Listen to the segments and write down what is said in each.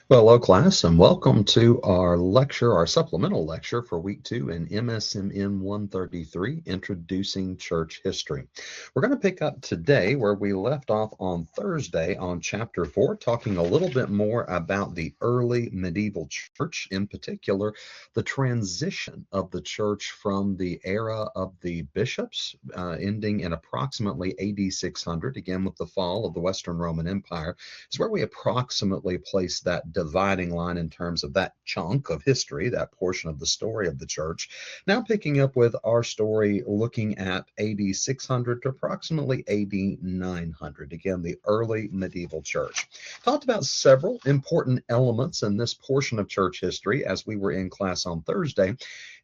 Well, hello, class, and welcome to our lecture, our supplemental lecture for week 2 in MSMN 133, Introducing Church History. We're going to pick up today where we left off on Thursday on chapter 4, talking a little bit more about the early medieval church, in particular, the transition of the church from the era of the bishops, ending in approximately AD 600, again with the fall of the Western Roman Empire, is where we approximately place that dividing line in terms of that chunk of history, that portion of the story of the church. Now picking up with our story looking at AD 600 to approximately AD 900. Again, the early medieval church. Talked about several important elements in this portion of church history as we were in class on Thursday.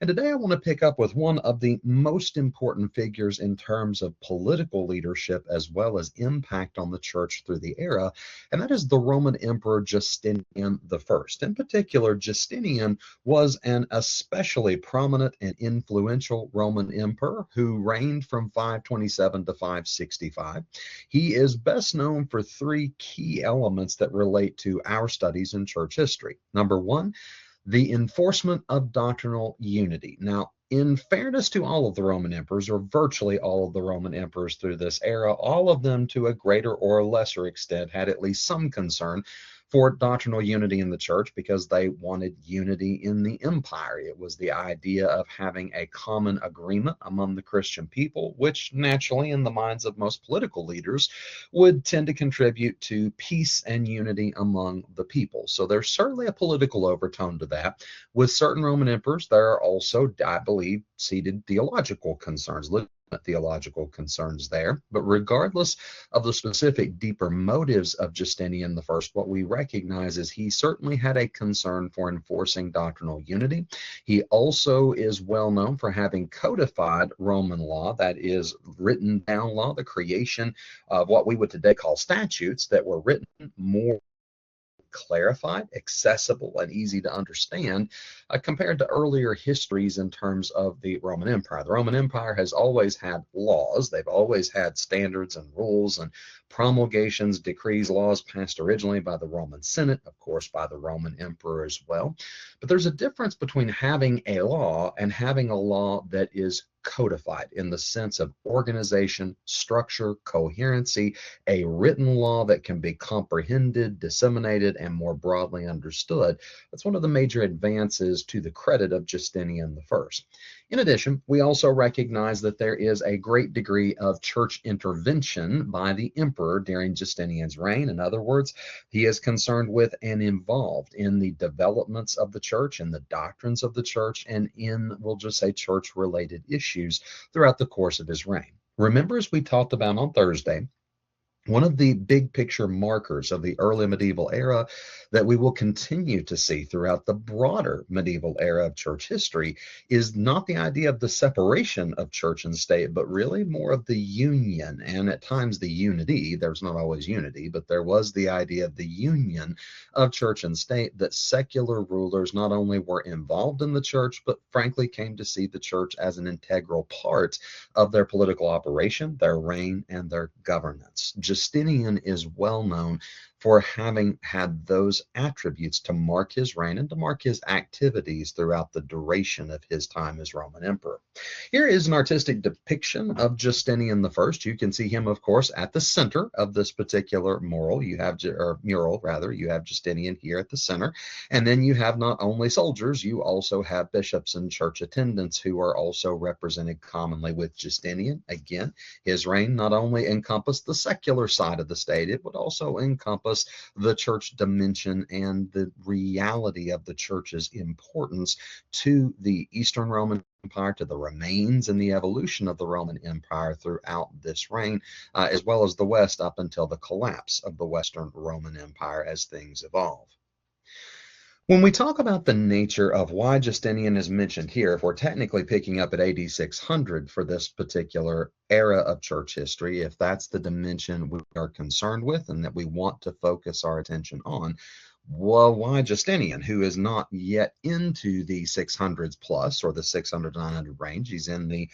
And today I want to pick up with one of the most important figures in terms of political leadership as well as impact on the church through the era, and that is the Roman Emperor Justinian I. In particular, Justinian was an especially prominent and influential Roman emperor who reigned from 527 to 565. He is best known for three key elements that relate to our studies in church history. Number one, the enforcement of doctrinal unity. Now, in fairness to all of the Roman emperors, or virtually all of the Roman emperors through this era, all of them to a greater or lesser extent had at least some concern for doctrinal unity in the church because they wanted unity in the empire. It was the idea of having a common agreement among the Christian people, which naturally, in the minds of most political leaders, would tend to contribute to peace and unity among the people. So there's certainly a political overtone to that. With certain Roman emperors, there are also, I believe, seated theological concerns, theological concerns there. But regardless of the specific deeper motives of Justinian the First, what we recognize is he certainly had a concern for enforcing doctrinal unity. He also is well known for having codified Roman law, that is, written down law, the creation of what we would today call statutes that were written more clarified, accessible, and easy to understand compared to earlier histories in terms of the Roman Empire. The Roman Empire has always had laws. They've always had standards and rules and promulgations, decrees, laws passed originally by the Roman Senate, of course, by the Roman Emperor as well. But there's a difference between having a law and having a law that is codified in the sense of organization, structure, coherency, a written law that can be comprehended, disseminated, and more broadly understood. That's one of the major advances to the credit of Justinian I. In addition, we also recognize that there is a great degree of church intervention by the emperor during Justinian's reign. In other words, he is concerned with and involved in the developments of the church and the doctrines of the church and in, we'll just say, church-related issues throughout the course of his reign. Remember, as we talked about on Thursday, one of the big picture markers of the early medieval era that we will continue to see throughout the broader medieval era of church history is not the idea of the separation of church and state, but really more of the union and at times the unity. There's not always unity, but there was the idea of the union of church and state, that secular rulers not only were involved in the church, but frankly came to see the church as an integral part of their political operation, their reign, and their governance. Justinian is well known for having had those attributes to mark his reign and to mark his activities throughout the duration of his time as Roman emperor. Here is an artistic depiction of Justinian I. You can see him, of course, at the center of this particular mural. You have, or mural rather, you have Justinian here at the center, and then you have not only soldiers, you also have bishops and church attendants who are also represented commonly with Justinian. Again, his reign not only encompassed the secular side of the state, it would also encompass the church dimension and the reality of the church's importance to the Eastern Roman Empire, to the remains and the evolution of the Roman Empire throughout this reign, as well as the West up until the collapse of the Western Roman Empire as things evolve. When we talk about the nature of why Justinian is mentioned here, if we're technically picking up at AD 600 for this particular era of church history, if that's the dimension we are concerned with and that we want to focus our attention on, well, why Justinian, who is not yet into the 600s plus or the 600 to 900 range? He's in the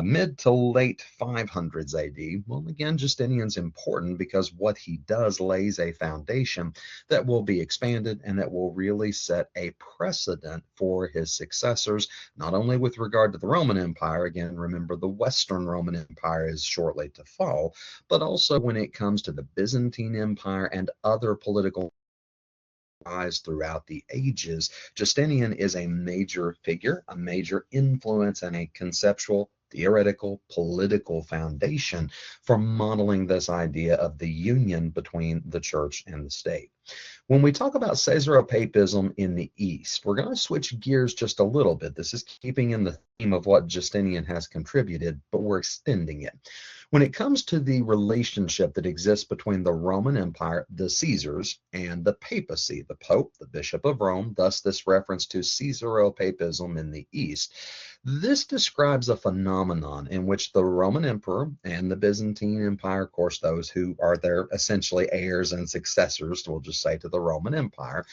Mid to late 500s AD. Well, again, Justinian's important because what he does lays a foundation that will be expanded and that will really set a precedent for his successors, not only with regard to the Roman Empire, again, remember the Western Roman Empire is shortly to fall, but also when it comes to the Byzantine Empire and other political rise throughout the ages. Justinian is a major figure, a major influence, and a conceptual, theoretical, political foundation for modeling this idea of the union between the church and the state. When we talk about Caesaropapism in the East, we're going to switch gears just a little bit. This is keeping in the theme of what Justinian has contributed, but we're extending it. When it comes to the relationship that exists between the Roman Empire, the Caesars, and the papacy, the Pope, the Bishop of Rome, thus this reference to Caesaropapism in the East, this describes a phenomenon in which the Roman Emperor and the Byzantine Empire, of course, those who are their essentially heirs and successors, we'll just say to the Roman Empire,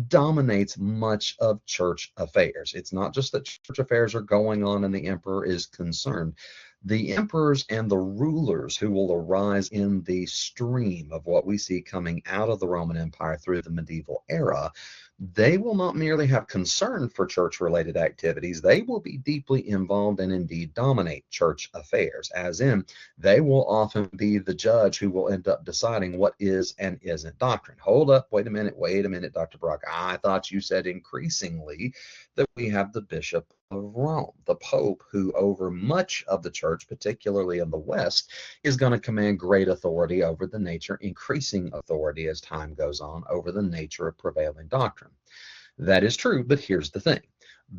dominates much of church affairs. It's not just that church affairs are going on and the emperor is concerned. The emperors and the rulers who will arise in the stream of what we see coming out of the Roman Empire through the medieval era, they will not merely have concern for church-related activities, they will be deeply involved and indeed dominate church affairs, as in they will often be the judge who will end up deciding what is and isn't doctrine. Hold up, wait a minute, Dr. Brock. I thought you said increasingly that we have the Bishop of Rome, the Pope, who over much of the church, particularly in the West, is going to command great authority over the nature, increasing authority as time goes on over the nature of prevailing doctrine. That is true, but here's the thing.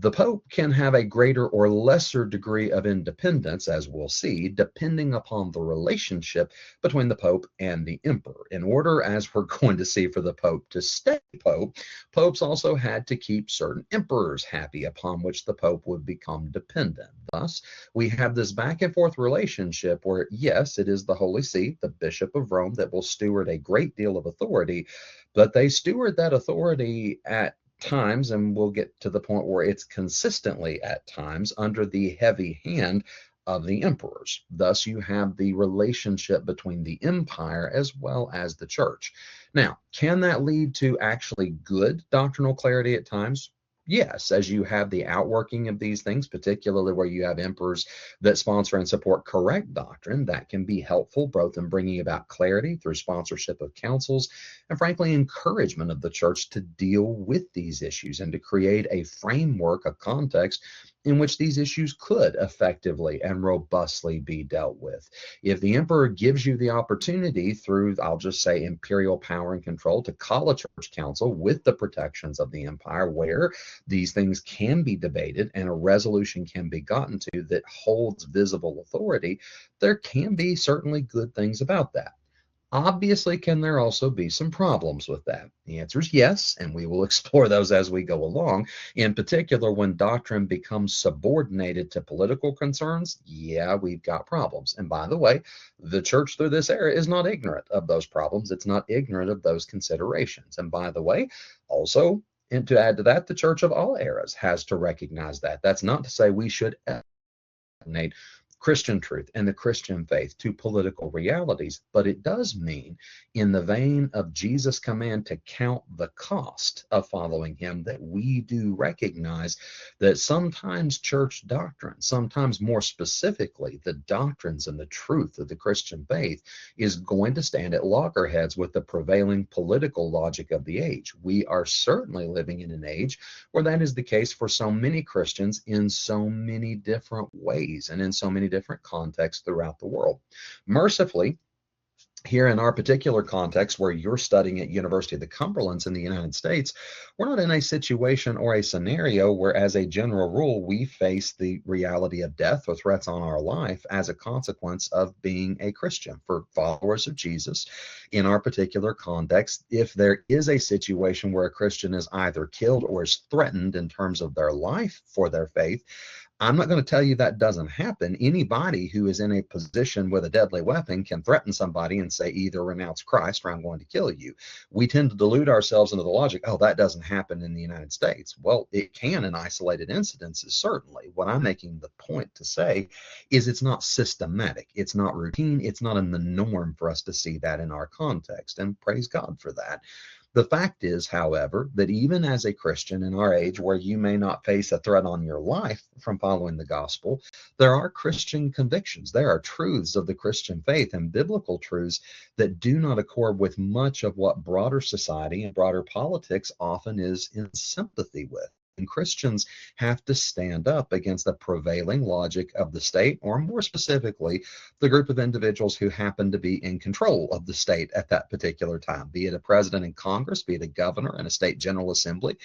The Pope can have a greater or lesser degree of independence, as we'll see, depending upon the relationship between the Pope and the Emperor. In order, as we're going to see, for the Pope to stay Pope, popes also had to keep certain emperors happy, upon which the Pope would become dependent. Thus, we have this back and forth relationship where, yes, it is the Holy See, the Bishop of Rome, that will steward a great deal of authority, but they steward that authority at times, and we'll get to the point where it's consistently at times under the heavy hand of the emperors. Thus, you have the relationship between the empire as well as the church. Now, can that lead to actually good doctrinal clarity at times? Yes, as you have the outworking of these things, particularly where you have emperors that sponsor and support correct doctrine, that can be helpful both in bringing about clarity through sponsorship of councils and, frankly, encouragement of the church to deal with these issues and to create a framework, a context in which these issues could effectively and robustly be dealt with. If the emperor gives you the opportunity through, I'll just say, imperial power and control to call a church council with the protections of the empire where these things can be debated and a resolution can be gotten to that holds visible authority, there can be certainly good things about that. Obviously, can there also be some problems with that? The answer is yes, and we will explore those as we go along. In particular, when doctrine becomes subordinated to political concerns, yeah, we've got problems. And by the way, the church through this era is not ignorant of those problems. It's not ignorant of those considerations. And by the way, also, and to add to that, the church of all eras has to recognize that. That's not to say we should eliminate Christian truth and the Christian faith to political realities, but it does mean, in the vein of Jesus' command to count the cost of following him, that we do recognize that sometimes church doctrine, sometimes more specifically the doctrines and the truth of the Christian faith, is going to stand at loggerheads with the prevailing political logic of the age. We are certainly living in an age where that is the case for so many Christians in so many different ways and in so many different contexts throughout the world. Mercifully, here in our particular context, where you're studying at University of the Cumberlands in the United States, we're not in a situation or a scenario where, as a general rule, we face the reality of death or threats on our life as a consequence of being a Christian. For followers of Jesus, in our particular context, if there is a situation where a Christian is either killed or is threatened in terms of their life for their faith, I'm not going to tell you that doesn't happen. Anybody who is in a position with a deadly weapon can threaten somebody and say, either renounce Christ or I'm going to kill you. We tend to delude ourselves into the logic, oh, that doesn't happen in the United States. Well, it can in isolated incidences, certainly. What I'm making the point to say is it's not systematic. It's not routine. It's not in the norm for us to see that in our context. And praise God for that. The fact is, however, that even as a Christian in our age, where you may not face a threat on your life from following the gospel, there are Christian convictions. There are truths of the Christian faith and biblical truths that do not accord with much of what broader society and broader politics often is in sympathy with. And Christians have to stand up against the prevailing logic of the state, or more specifically, the group of individuals who happen to be in control of the state at that particular time, be it a president in Congress, be it a governor in a state general assembly,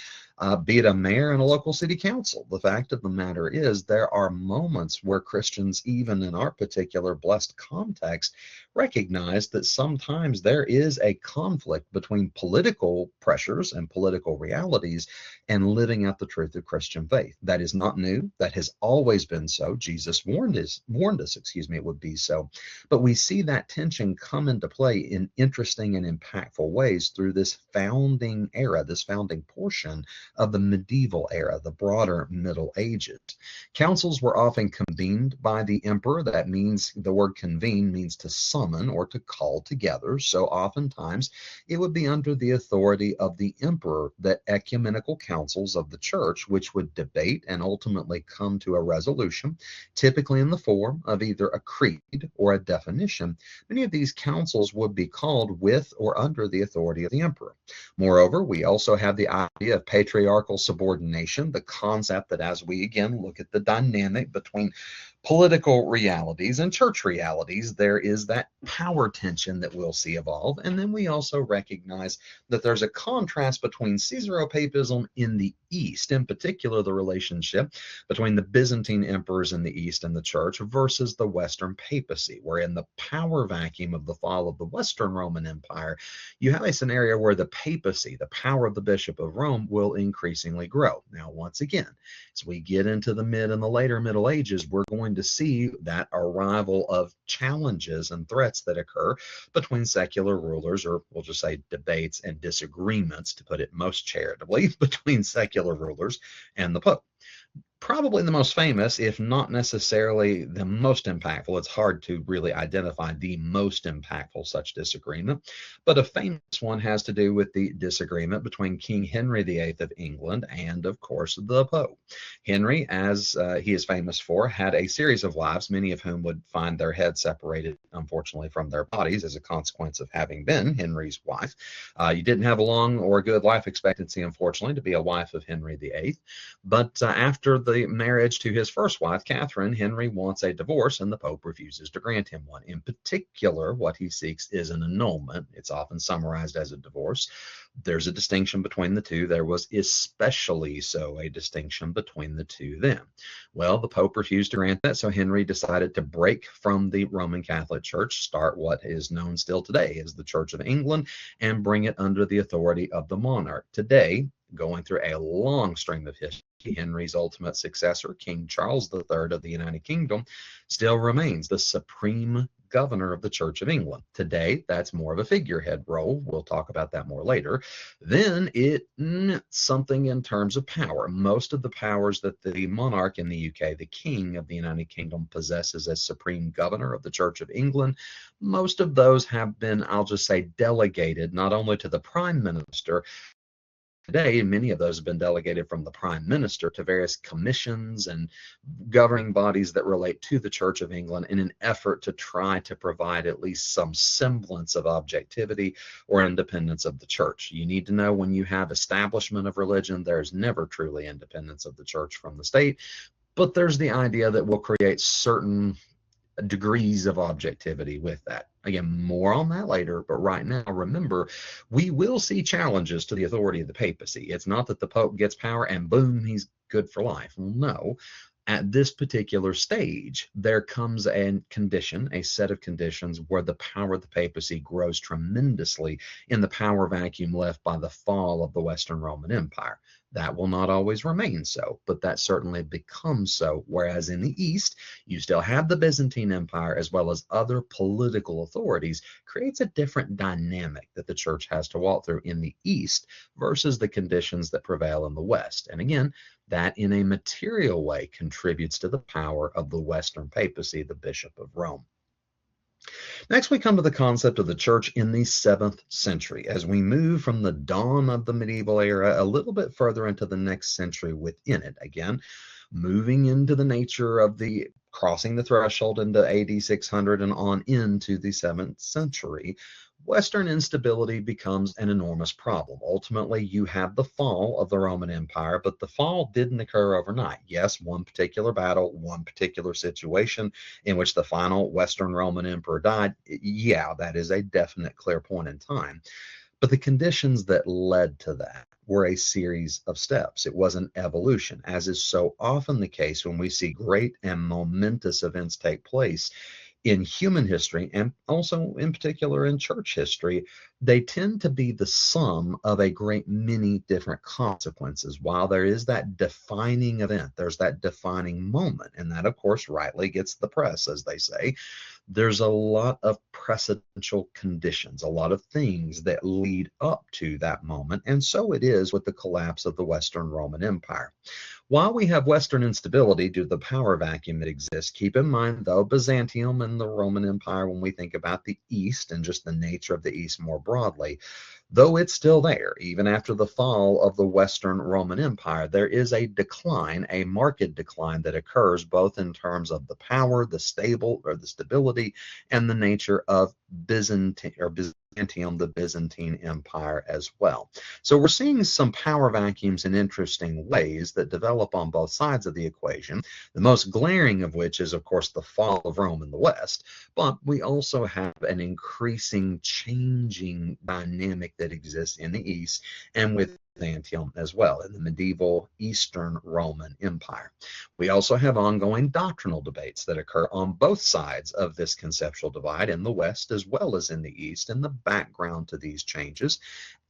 be it a mayor in a local city council. The fact of the matter is, there are moments where Christians, even in our particular blessed context, recognize that sometimes there is a conflict between political pressures and political realities and living out the truth of Christian faith. That is not new. That has always been so. Jesus warned us, it would be so. But we see that tension come into play in interesting and impactful ways through this founding era, this founding portion of the medieval era, the broader Middle Ages. Councils were often convened by the emperor. That means, the word convene means to summon or to call together. So oftentimes it would be under the authority of the emperor that ecumenical councils of the church, which would debate and ultimately come to a resolution, typically in the form of either a creed or a definition. Many of these councils would be called with or under the authority of the emperor. Moreover, we also have the idea of patriarchal subordination, the concept that as we again look at the dynamic between political realities and church realities, there is that power tension that we'll see evolve. And then we also recognize that there's a contrast between Caesaropapism in the East, in particular the relationship between the Byzantine emperors in the East and the church versus the Western papacy, where in the power vacuum of the fall of the Western Roman Empire, you have a scenario where the papacy, the power of the Bishop of Rome, will increasingly grow. Now, once again, as we get into the mid and the later Middle Ages, we're going to see that arrival of challenges and threats that occur between secular rulers, or we'll just say debates and disagreements, to put it most charitably, between secular rulers and the Pope. Probably the most famous, if not necessarily the most impactful, it's hard to really identify the most impactful such disagreement, but a famous one has to do with the disagreement between King Henry VIII of England and, of course, the Pope. Henry, as he is famous for, had a series of wives, many of whom would find their heads separated, unfortunately, from their bodies as a consequence of having been Henry's wife. You didn't have a long or good life expectancy, unfortunately, to be a wife of Henry VIII, but after the marriage to his first wife, Catherine, Henry wants a divorce and the Pope refuses to grant him one. In particular, what he seeks is an annulment. It's often summarized as a divorce. There's a distinction between the two. There was especially so a distinction between the two then. Well, the Pope refused to grant that, so Henry decided to break from the Roman Catholic Church, start what is known still today as the Church of England, and bring it under the authority of the monarch. Today, going through a long stream of history, Henry's ultimate successor, King Charles III of the United Kingdom, still remains the supreme governor of the Church of England. Today, that's more of a figurehead role. We'll talk about that more later. Then it meant something in terms of power. Most of the powers that the monarch in the UK, the King of the United Kingdom, possesses as supreme governor of the Church of England, most of those have been, I'll just say, delegated not only to the Prime Minister. Today, many of those have been delegated from the Prime Minister to various commissions and governing bodies that relate to the Church of England in an effort to try to provide at least some semblance of objectivity or independence of the church. You need to know, when you have establishment of religion, there's never truly independence of the church from the state, but there's the idea that we'll create certain degrees of objectivity with that. Again, more on that later, but right now, remember, we will see challenges to the authority of the papacy. It's not that the Pope gets power and boom, he's good for life. Well, no. At this particular stage, there comes a condition, a set of conditions, where the power of the papacy grows tremendously in the power vacuum left by the fall of the Western Roman Empire. That will not always remain so, but that certainly becomes so. Whereas in the East, you still have the Byzantine Empire as well as other political authorities, creates a different dynamic that the church has to walk through in the East versus the conditions that prevail in the West. And again, that in a material way contributes to the power of the Western papacy, the Bishop of Rome. Next, we come to the concept of the church in the 7th century as we move from the dawn of the medieval era a little bit further into the next century within it. Again, moving into the nature of the crossing the threshold into AD 600 and on into the 7th century, Western instability becomes an enormous problem. Ultimately, you have the fall of the Roman Empire, but the fall didn't occur overnight. Yes, one particular battle, one particular situation in which the final Western Roman emperor died. Yeah, that is a definite clear point in time. But the conditions that led to that were a series of steps. It was an evolution, as is so often the case when we see great and momentous events take place in human history, and also in particular in church history. They tend to be the sum of a great many different consequences. While there is that defining event, there's that defining moment, and that, of course, rightly gets the press, as they say. There's a lot of precedential conditions, a lot of things that lead up to that moment, and so it is with the collapse of the Western Roman Empire. While we have Western instability due to the power vacuum that exists, keep in mind, though, Byzantium and the Roman Empire, when we think about the East and just the nature of the East more broadly, though it's still there, even after the fall of the Western Roman Empire, there is a decline, a marked decline that occurs both in terms of the power, the stability, and the nature of Byzantium, the Byzantine Empire as well. So we're seeing some power vacuums in interesting ways that develop on both sides of the equation, the most glaring of which is, of course, the fall of Rome in the West, but we also have an increasing, changing dynamic that exists in the East and with Byzantium as well, in the medieval Eastern Roman Empire. We also have ongoing doctrinal debates that occur on both sides of this conceptual divide in the West as well as in the East, and the background to these changes.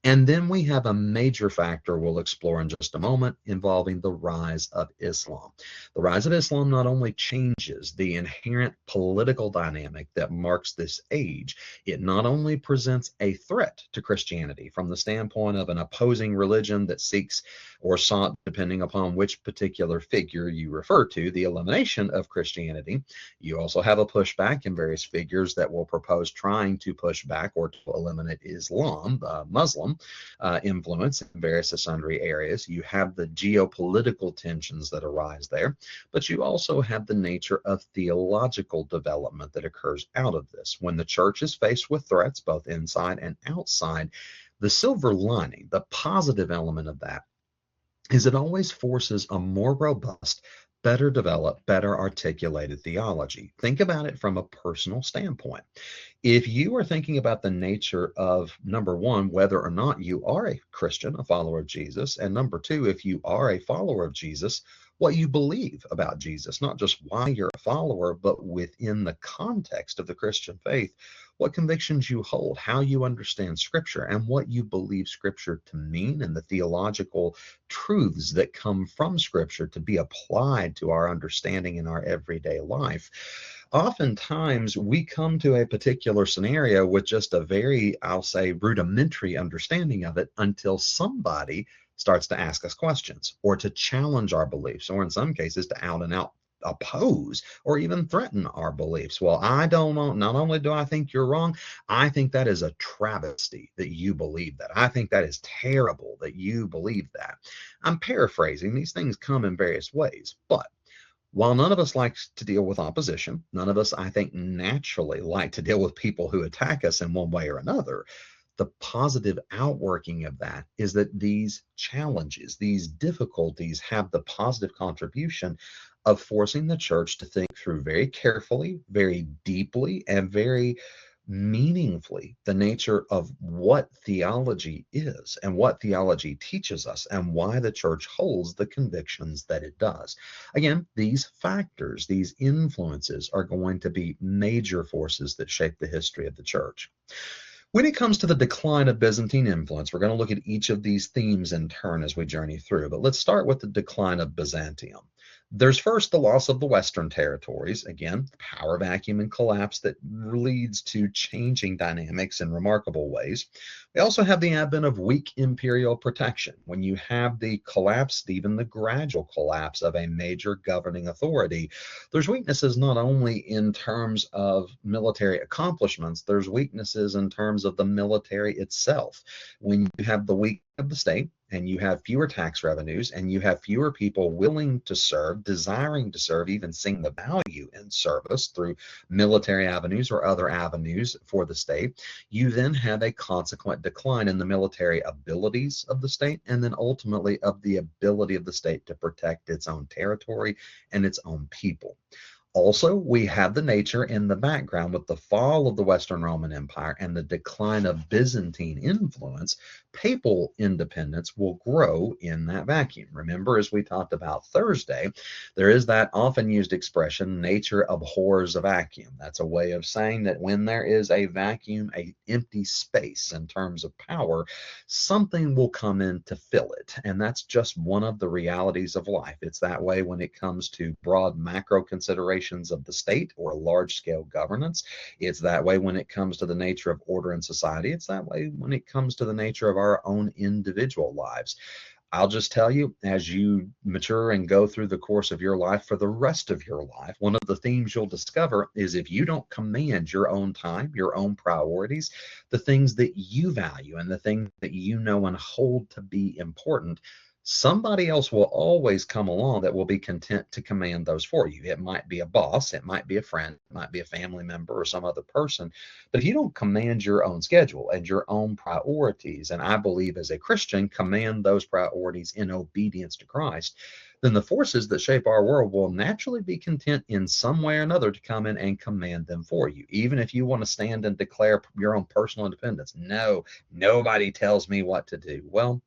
And then we have a major factor we'll explore in just a moment involving the rise of Islam. The rise of Islam not only changes the inherent political dynamic that marks this age, it not only presents a threat to Christianity from the standpoint of an opposing religion that seeks or sought, depending upon which particular figure you refer to, the elimination of Christianity. You also have a pushback in various figures that will propose trying to push back or to eliminate Islam, Muslim influence in various sundry areas. You have the geopolitical tensions that arise there, but you also have the nature of theological development that occurs out of this. When the church is faced with threats, both inside and outside, the silver lining, the positive element of that, is it always forces a more robust, better developed, better articulated theology. Think about it from a personal standpoint. If you are thinking about the nature of, number one, whether or not you are a Christian, a follower of Jesus, and number two, if you are a follower of Jesus, what you believe about Jesus, not just why you're a follower, but within the context of the Christian faith, what convictions you hold, how you understand Scripture, and what you believe Scripture to mean, and the theological truths that come from Scripture to be applied to our understanding in our everyday life. Oftentimes, we come to a particular scenario with just a very, I'll say, rudimentary understanding of it until somebody starts to ask us questions or to challenge our beliefs, or in some cases to out and out oppose or even threaten our beliefs. Well, I don't know. Not only do I think you're wrong, I think that is a travesty that you believe that. I think that is terrible that you believe that. I'm paraphrasing. These things come in various ways, but while none of us likes to deal with opposition, none of us, I think, naturally like to deal with people who attack us in one way or another. The positive outworking of that is that these challenges, these difficulties have the positive contribution of forcing the church to think through very carefully, very deeply, and very meaningfully the nature of what theology is and what theology teaches us and why the church holds the convictions that it does. Again, these factors, these influences are going to be major forces that shape the history of the church. When it comes to the decline of Byzantine influence, we're going to look at each of these themes in turn as we journey through, but let's start with the decline of Byzantium. There's first the loss of the Western territories, again, power vacuum and collapse that leads to changing dynamics in remarkable ways. We also have the advent of weak imperial protection. When you have the collapse, even the gradual collapse of a major governing authority, there's weaknesses not only in terms of military accomplishments, there's weaknesses in terms of the military itself. When you have the weak of the state and you have fewer tax revenues and you have fewer people willing to serve, desiring to serve, even seeing the value in service through military avenues or other avenues for the state, you then have a consequent decline in the military abilities of the state and then ultimately of the ability of the state to protect its own territory and its own people. Also, we have the nature in the background with the fall of the Western Roman Empire and the decline of Byzantine influence. Papal independence will grow in that vacuum. Remember, as we talked about Thursday, there is that often used expression, nature abhors a vacuum. That's a way of saying that when there is a vacuum, an empty space in terms of power, something will come in to fill it. And that's just one of the realities of life. It's that way when it comes to broad macro considerations of the state or large-scale governance. It's that way when it comes to the nature of order in society. It's that way when it comes to the nature of our own individual lives. I'll just tell you, as you mature and go through the course of your life for the rest of your life, one of the themes you'll discover is if you don't command your own time, your own priorities, the things that you value and the things that you know and hold to be important, somebody else will always come along that will be content to command those for you. It might be a boss, it might be a friend, it might be a family member or some other person. But if you don't command your own schedule and your own priorities, and I believe as a Christian, command those priorities in obedience to Christ, then the forces that shape our world will naturally be content in some way or another to come in and command them for you. Even if you want to stand and declare your own personal independence. No, nobody tells me what to do. Well,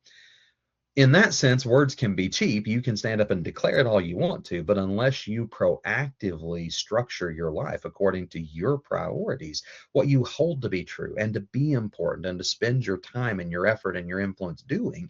in that sense, words can be cheap. You can stand up and declare it all you want to, but unless you proactively structure your life according to your priorities, what you hold to be true and to be important and to spend your time and your effort and your influence doing,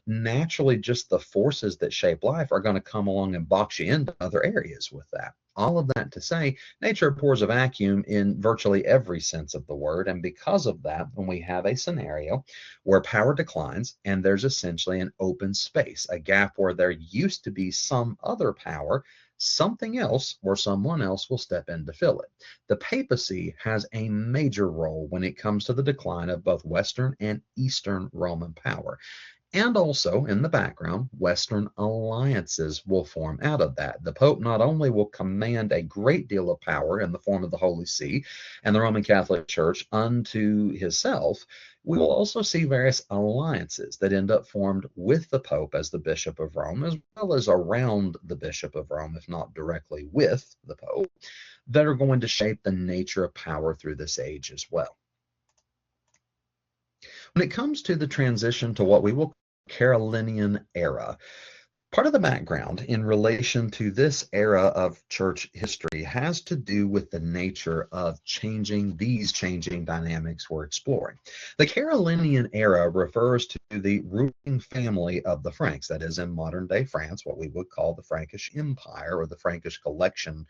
naturally just the forces that shape life are going to come along and box you into other areas with that. All of that to say, nature pours a vacuum in virtually every sense of the word. And because of that, when we have a scenario where power declines and there's essentially an open space, a gap where there used to be some other power, something else or someone else will step in to fill it. The papacy has a major role when it comes to the decline of both Western and Eastern Roman power. And also, in the background, Western alliances will form out of that. The Pope not only will command a great deal of power in the form of the Holy See and the Roman Catholic Church unto himself, we will also see various alliances that end up formed with the Pope as the Bishop of Rome, as well as around the Bishop of Rome, if not directly with the Pope, that are going to shape the nature of power through this age as well. When it comes to the transition to what we will Carolinian era, part of the background in relation to this era of church history has to do with the nature of these changing dynamics we're exploring. The Carolinian era refers to the ruling family of the Franks, that is in modern day France, what we would call the Frankish Empire or the Frankish collection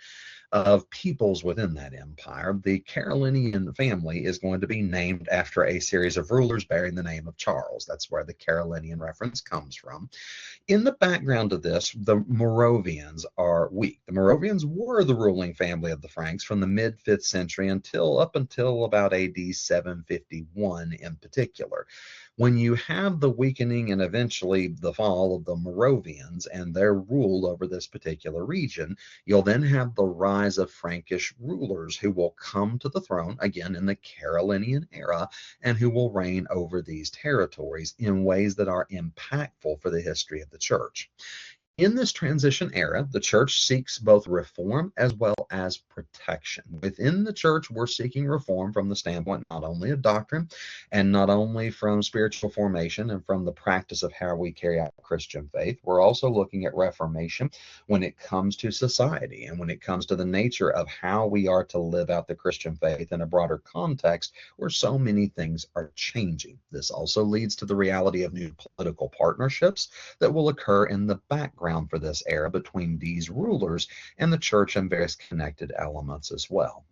of peoples within that empire. The Carolinian family is going to be named after a series of rulers bearing the name of Charles. That's where the Carolinian reference comes from. In the background of this, the Moravians are weak. The Moravians were the ruling family of the Franks from the mid-5th century up until about AD 751 in particular. When you have the weakening and eventually the fall of the Moravians and their rule over this particular region, you'll then have the rise of Frankish rulers who will come to the throne, again in the Carolinian era, and who will reign over these territories in ways that are impactful for the history of the church. In this transition era, the church seeks both reform as well as protection. Within the church, we're seeking reform from the standpoint not only of doctrine and not only from spiritual formation and from the practice of how we carry out Christian faith. We're also looking at reformation when it comes to society and when it comes to the nature of how we are to live out the Christian faith in a broader context where so many things are changing. This also leads to the reality of new political partnerships that will occur in the background for this era between these rulers and the church and various connected elements as well.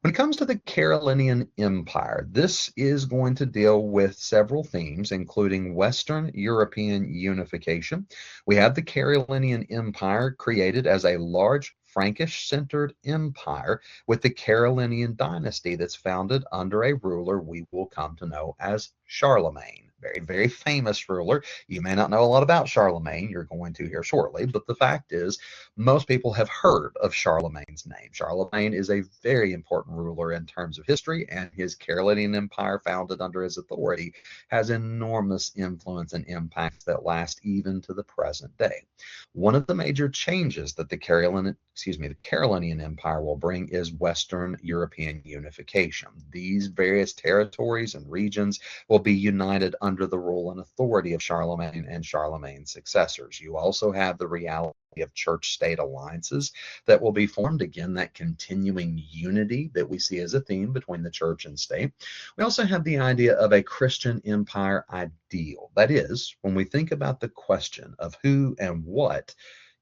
When it comes to the Carolingian Empire, this is going to deal with several themes, including Western European unification. We have the Carolingian Empire created as a large Frankish-centered empire with the Carolingian dynasty that's founded under a ruler we will come to know as Charlemagne. Very, very famous ruler. You may not know a lot about Charlemagne. You're going to hear shortly, but the fact is, most people have heard of Charlemagne's name. Charlemagne is a very important ruler in terms of history, and his Carolingian Empire, founded under his authority, has enormous influence and impacts that last even to the present day. One of the major changes that the Carolingian Empire will bring is Western European unification. These various territories and regions will be united under the rule and authority of Charlemagne and Charlemagne's successors. You also have the reality of church-state alliances that will be formed. Again, that continuing unity that we see as a theme between the church and state. We also have the idea of a Christian empire ideal. That is, when we think about the question of who and what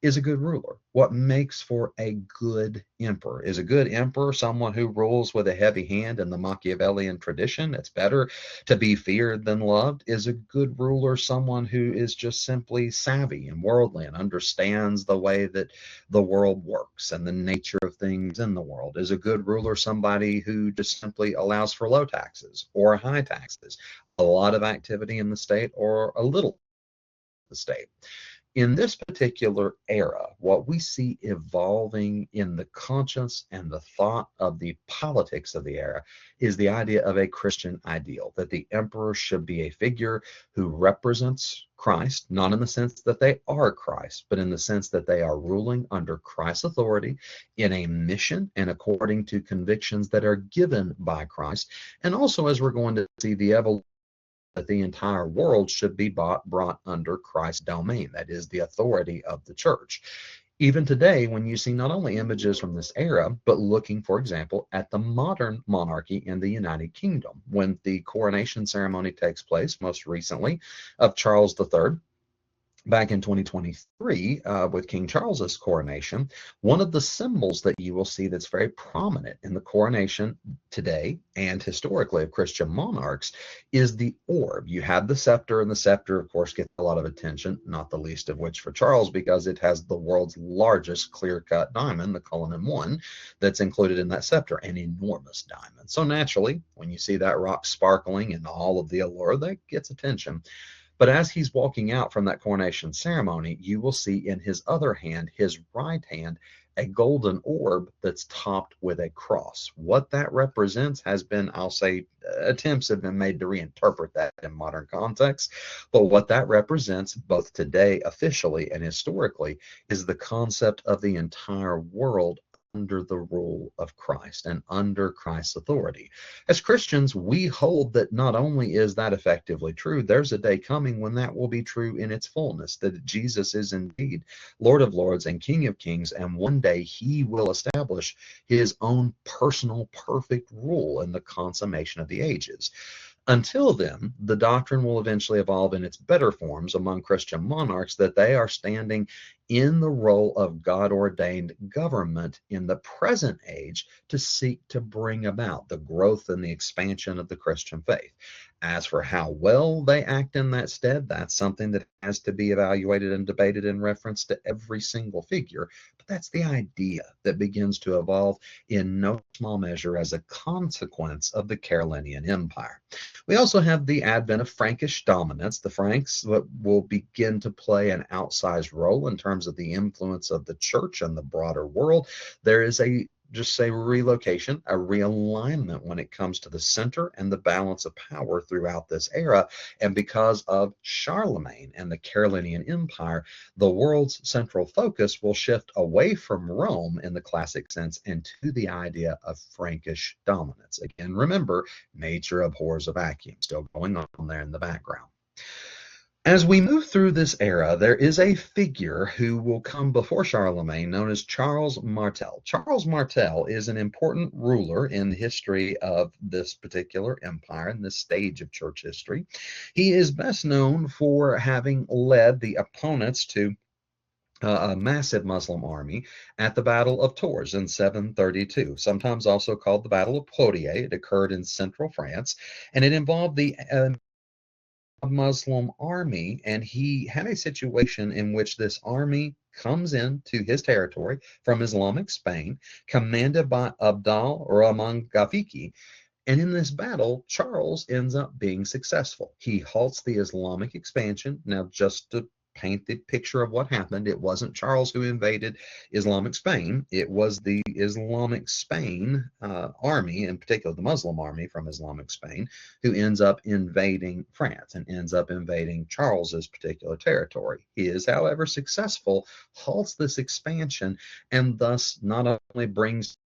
is a good ruler, what makes for a good emperor? Is a good emperor someone who rules with a heavy hand in the Machiavellian tradition? It's better to be feared than loved. Is a good ruler someone who is just simply savvy and worldly and understands the way that the world works and the nature of things in the world? Is a good ruler somebody who just simply allows for low taxes or high taxes, a lot of activity in the state or a little the state? In this particular era, what we see evolving in the conscience and the thought of the politics of the era is the idea of a Christian ideal, that the emperor should be a figure who represents Christ, not in the sense that they are Christ, but in the sense that they are ruling under Christ's authority in a mission and according to convictions that are given by Christ. And also, as we're going to see, the evolution that the entire world should be brought under Christ's domain, that is, the authority of the church. Even today, when you see not only images from this era, but looking, for example, at the modern monarchy in the United Kingdom, when the coronation ceremony takes place, most recently, of Charles III, back in 2023, with King Charles's coronation, one of the symbols that you will see that's very prominent in the coronation today and historically of Christian monarchs is the orb. You have the scepter, and the scepter, of course, gets a lot of attention, not the least of which for Charles, because it has the world's largest clear-cut diamond, the Cullinan 1, that's included in that scepter, an enormous diamond. So naturally, when you see that rock sparkling and all of the allure, that gets attention. But as he's walking out from that coronation ceremony, you will see in his other hand, his right hand, a golden orb that's topped with a cross. What that represents has been, I'll say, attempts have been made to reinterpret that in modern context. But what that represents, both today officially and historically, is the concept of the entire world under the rule of Christ and under Christ's authority. As Christians, we hold that not only is that effectively true, there's a day coming when that will be true in its fullness, that Jesus is indeed Lord of Lords and King of Kings, and one day he will establish his own personal perfect rule in the consummation of the ages. Until then, the doctrine will eventually evolve in its better forms among Christian monarchs that they are standing in the role of God-ordained government in the present age to seek to bring about the growth and the expansion of the Christian faith. As for how well they act in that stead, that's something that has to be evaluated and debated in reference to every single figure. But that's the idea that begins to evolve in no small measure as a consequence of the Carolingian Empire. We also have the advent of Frankish dominance. The Franks will begin to play an outsized role in terms of the influence of the church and the broader world. There is a just say relocation, a realignment when it comes to the center and the balance of power throughout this era. And because of Charlemagne and the Carolingian Empire, the world's central focus will shift away from Rome in the classic sense and to the idea of Frankish dominance. Again, remember, nature abhors a vacuum, still going on there in the background. As we move through this era, there is a figure who will come before Charlemagne known as Charles Martel. Charles Martel is an important ruler in the history of this particular empire and this stage of church history. He is best known for having led the opponents to a massive Muslim army at the Battle of Tours in 732, sometimes also called the Battle of Poitiers. It occurred in central France, and it involved the Muslim army, and he had a situation in which this army comes into his territory from Islamic Spain, commanded by Abdal Rahman Gafiki. And in this battle, Charles ends up being successful. He halts the Islamic expansion. Now, just to paint the picture of what happened, it wasn't Charles who invaded Islamic Spain. It was the Islamic Spain army, in particular the Muslim army from Islamic Spain, who ends up invading France and ends up invading Charles's particular territory. He is, however, successful, halts this expansion, and thus not only brings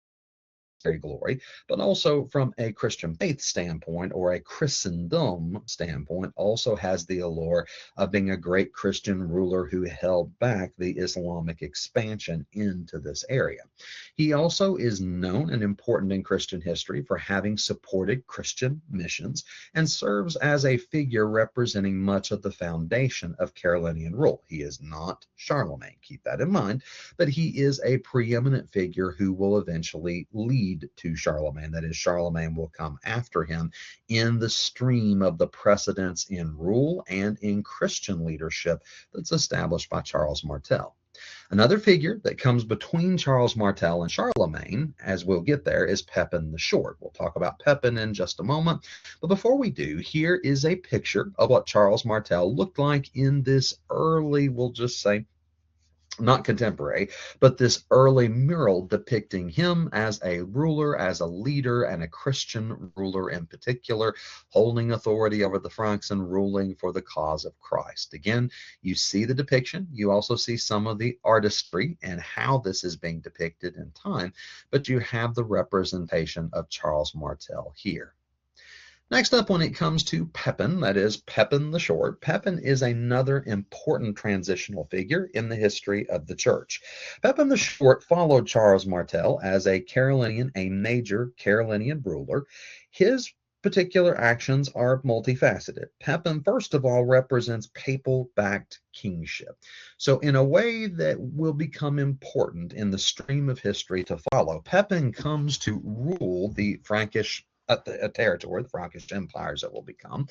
glory, but also from a Christian faith standpoint or a Christendom standpoint, also has the allure of being a great Christian ruler who held back the Islamic expansion into this area. He also is known and important in Christian history for having supported Christian missions and serves as a figure representing much of the foundation of Carolingian rule. He is not Charlemagne, keep that in mind, but he is a preeminent figure who will eventually lead to Charlemagne. That is, Charlemagne will come after him in the stream of the precedents in rule and in Christian leadership that's established by Charles Martel. Another figure that comes between Charles Martel and Charlemagne, as we'll get there, is Pepin the Short. We'll talk about Pepin in just a moment. But before we do, here is a picture of what Charles Martel looked like in this early, we'll just say, not contemporary, but this early mural depicting him as a ruler, as a leader, and a Christian ruler in particular, holding authority over the Franks and ruling for the cause of Christ. Again, you see the depiction. You also see some of the artistry and how this is being depicted in time, but you have the representation of Charles Martel here. Next up, when it comes to Pepin, that is Pepin the Short, Pepin is another important transitional figure in the history of the church. Pepin the Short followed Charles Martel as a major Carolingian ruler. His particular actions are multifaceted. Pepin, first of all, represents papal-backed kingship. So in a way that will become important in the stream of history to follow, Pepin comes to rule the Frankish a territory, the Frankish empires that will become,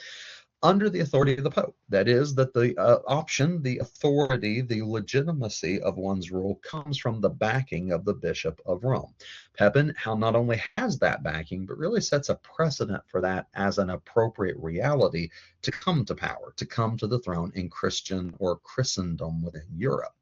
under the authority of the Pope. That is, that the option, the authority, the legitimacy of one's rule comes from the backing of the Bishop of Rome. Pepin not only has that backing, but really sets a precedent for that as an appropriate reality to come to power, to come to the throne in Christian or Christendom within Europe.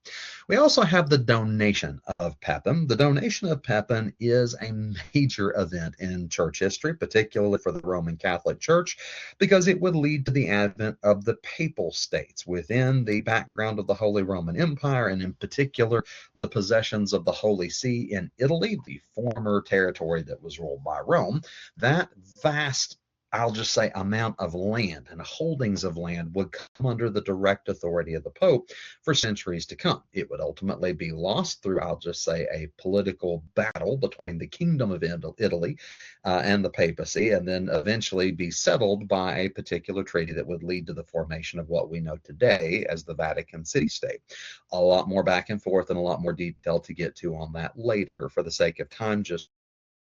We also have the donation of Pepin. The donation of Pepin is a major event in church history, particularly for the Roman Catholic Church, because it would lead to the advent of the papal states within the background of the Holy Roman Empire, and in particular, the possessions of the Holy See in Italy, the former territory that was ruled by Rome. That vast, I'll just say, amount of land and holdings of land would come under the direct authority of the Pope for centuries to come. It would ultimately be lost through, I'll just say, a political battle between the Kingdom of Italy and the papacy, and then eventually be settled by a particular treaty that would lead to the formation of what we know today as the Vatican City-State. A lot more back and forth and a lot more detail to get to on that later. For the sake of time, just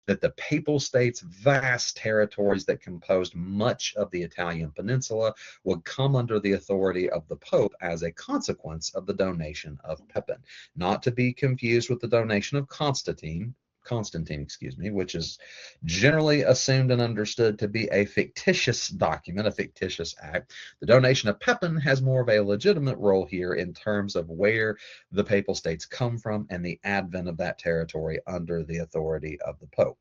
that the papal states, vast territories that composed much of the Italian peninsula, would come under the authority of the Pope as a consequence of the donation of Pepin. Not to be confused with the donation of Constantine. Constantine, which is generally assumed and understood to be a fictitious document, a fictitious act. The donation of Pepin has more of a legitimate role here in terms of where the Papal States come from and the advent of that territory under the authority of the Pope.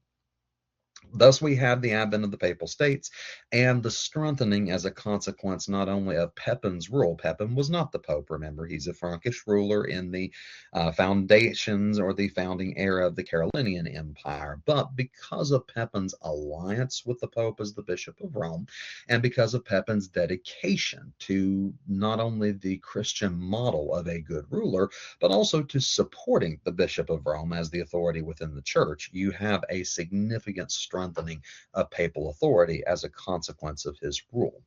Thus, we have the advent of the Papal States and the strengthening as a consequence not only of Pepin's rule. Pepin was not the Pope, remember, he's a Frankish ruler in the foundations or the founding era of the Carolingian Empire. But because of Pepin's alliance with the Pope as the Bishop of Rome, and because of Pepin's dedication to not only the Christian model of a good ruler, but also to supporting the Bishop of Rome as the authority within the church, you have a significant strengthening of papal authority as a consequence of his rule.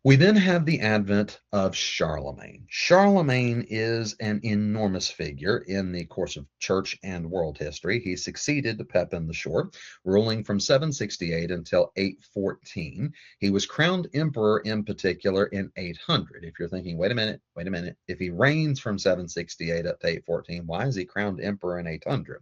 We then have the advent of Charlemagne. Charlemagne is an enormous figure in the course of church and world history. He succeeded Pepin the Short, ruling from 768 until 814. He was crowned emperor in particular in 800. If you're thinking, wait a minute, if he reigns from 768 up to 814, why is he crowned emperor in 800?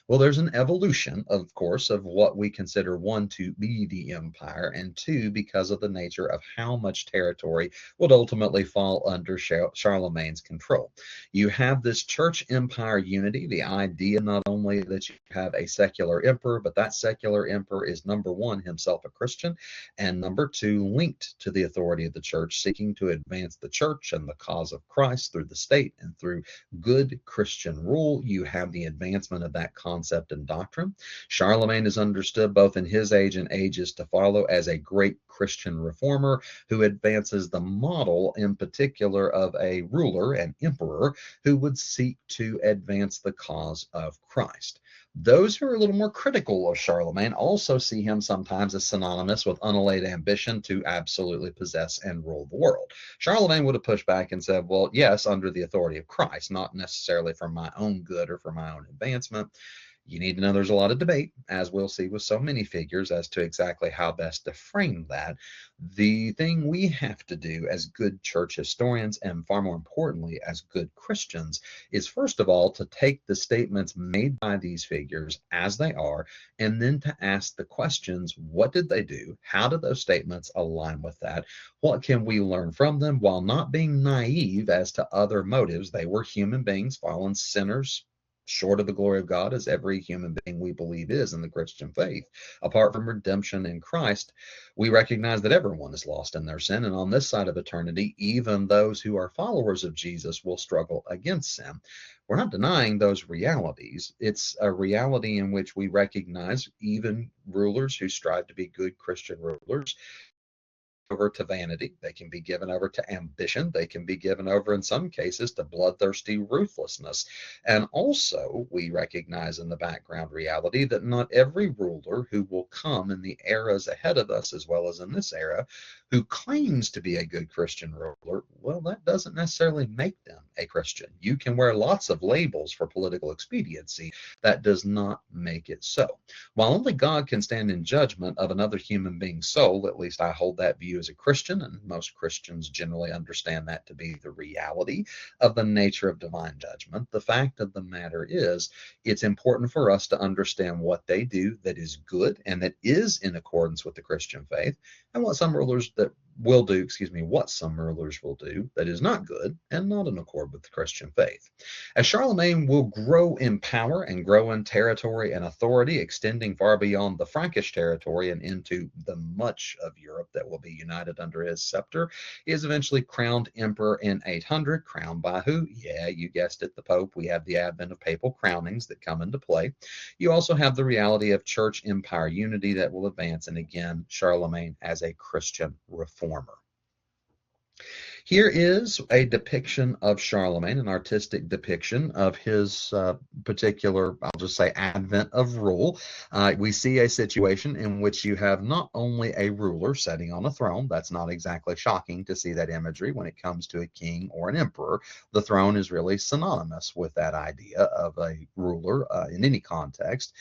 Well, there's an evolution, of course, of what we consider, one, to be the empire, and two, because of the nature of how much territory would ultimately fall under Charlemagne's control. You have this church-empire unity, the idea not only that you have a secular emperor, but that secular emperor is, number one, himself a Christian, and number two, linked to the authority of the church, seeking to advance the church and the cause of Christ through the state and through good Christian rule. You have the advancement of that concept and doctrine. Charlemagne is understood both in his age and ages to follow as a great Christian reformer who advances the model in particular of a ruler, an emperor, who would seek to advance the cause of Christ. Those who are a little more critical of Charlemagne also see him sometimes as synonymous with unallayed ambition to absolutely possess and rule the world. Charlemagne would have pushed back and said, well, yes, under the authority of Christ, not necessarily for my own good or for my own advancement. You need to know there's a lot of debate, as we'll see with so many figures, as to exactly how best to frame that. The thing we have to do as good church historians, and far more importantly, as good Christians, is first of all to take the statements made by these figures as they are, and then to ask the questions, what did they do? How did those statements align with that? What can we learn from them while not being naive as to other motives? They were human beings, fallen sinners, short of the glory of God, as every human being we believe is in the Christian faith. Apart from redemption in Christ, we recognize that everyone is lost in their sin, and on this side of eternity, even those who are followers of Jesus will struggle against sin. We're not denying those realities. It's a reality in which we recognize even rulers who strive to be good Christian rulers over to vanity. They can be given over to ambition. They can be given over, in some cases, to bloodthirsty ruthlessness. And also, we recognize in the background reality that not every ruler who will come in the eras ahead of us, as well as in this era, who claims to be a good Christian ruler, well, that doesn't necessarily make them a Christian. You can wear lots of labels for political expediency. That does not make it so. While only God can stand in judgment of another human being's soul, at least I hold that view as a Christian, and most Christians generally understand that to be the reality of the nature of divine judgment. The fact of the matter is, it's important for us to understand what they do that is good and that is in accordance with the Christian faith, and what some rulers will do that is not good and not in accord with the Christian faith. As Charlemagne will grow in power and grow in territory and authority, extending far beyond the Frankish territory and into the much of Europe that will be united under his scepter, he is eventually crowned emperor in 800. Crowned by who? Yeah, you guessed it, the Pope. We have the advent of papal crownings that come into play. You also have the reality of church-empire unity that will advance, and again, Charlemagne as a Christian reformer. Here is a depiction of Charlemagne, an artistic depiction of his particular, I'll just say, advent of rule. We see a situation in which you have not only a ruler sitting on a throne. That's not exactly shocking to see that imagery when it comes to a king or an emperor. The throne is really synonymous with that idea of a ruler in any context.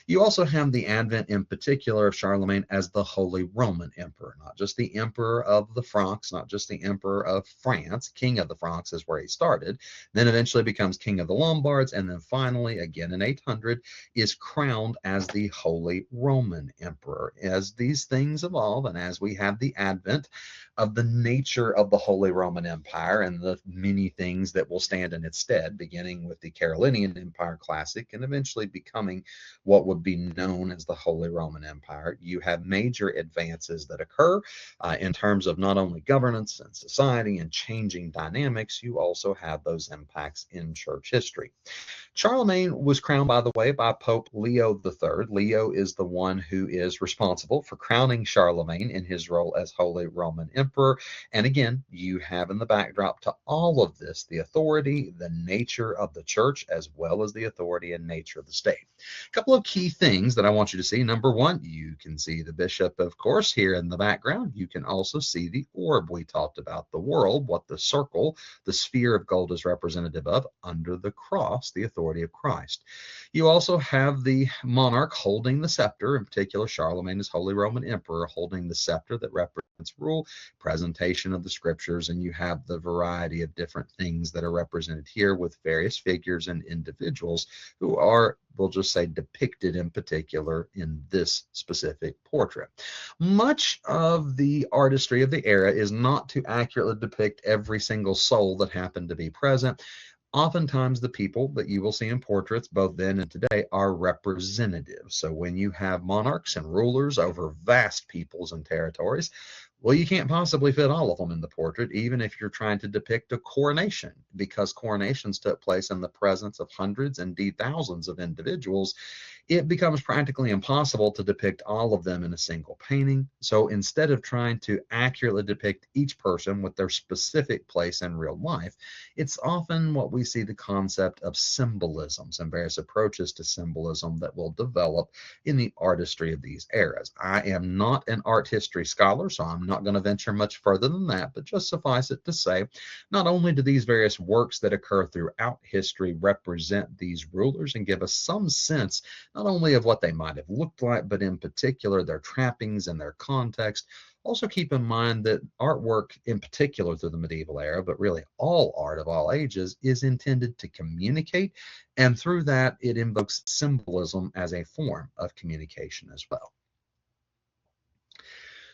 You also have the advent in particular of Charlemagne as the Holy Roman Emperor, not just the Emperor of the Franks, not just the Emperor of France. King of the Franks is where he started, then eventually becomes King of the Lombards, and then finally, again in 800, is crowned as the Holy Roman Emperor. As these things evolve and as we have the advent of the nature of the Holy Roman Empire and the many things that will stand in its stead, beginning with the Carolingian Empire Classic and eventually becoming what would be known as the Holy Roman Empire, you have major advances that occur in terms of not only governance and society and changing dynamics, you also have those impacts in church history. Charlemagne was crowned, by the way, by Pope Leo III. Leo is the one who is responsible for crowning Charlemagne in his role as Holy Roman Emperor. And again, you have in the backdrop to all of this the authority, the nature of the church, as well as the authority and nature of the state. A couple of key things that I want you to see. Number one, you can see the bishop, of course, here in the background. You can also see the orb we talked about, the world, what the circle, the sphere of gold is representative of under the cross, the authority of Christ. You also have the monarch holding the scepter, in particular Charlemagne as Holy Roman Emperor holding the scepter that represents rule, presentation of the scriptures, and you have the variety of different things that are represented here with various figures and individuals who are, we'll just say, depicted in particular in this specific portrait. Much of the artistry of the era is not to accurately depict every single soul that happened to be present. Oftentimes, the people that you will see in portraits, both then and today, are representative. So when you have monarchs and rulers over vast peoples and territories, well, you can't possibly fit all of them in the portrait, even if you're trying to depict a coronation, because coronations took place in the presence of hundreds, indeed thousands of individuals. It becomes practically impossible to depict all of them in a single painting. So instead of trying to accurately depict each person with their specific place in real life, it's often what we see the concept of symbolisms and various approaches to symbolism that will develop in the artistry of these eras. I am not an art history scholar, so I'm not going to venture much further than that, but just suffice it to say, not only do these various works that occur throughout history represent these rulers and give us some sense not only of what they might have looked like, but in particular their trappings and their context. Also keep in mind that artwork in particular through the medieval era, but really all art of all ages, is intended to communicate, and through that it invokes symbolism as a form of communication as well.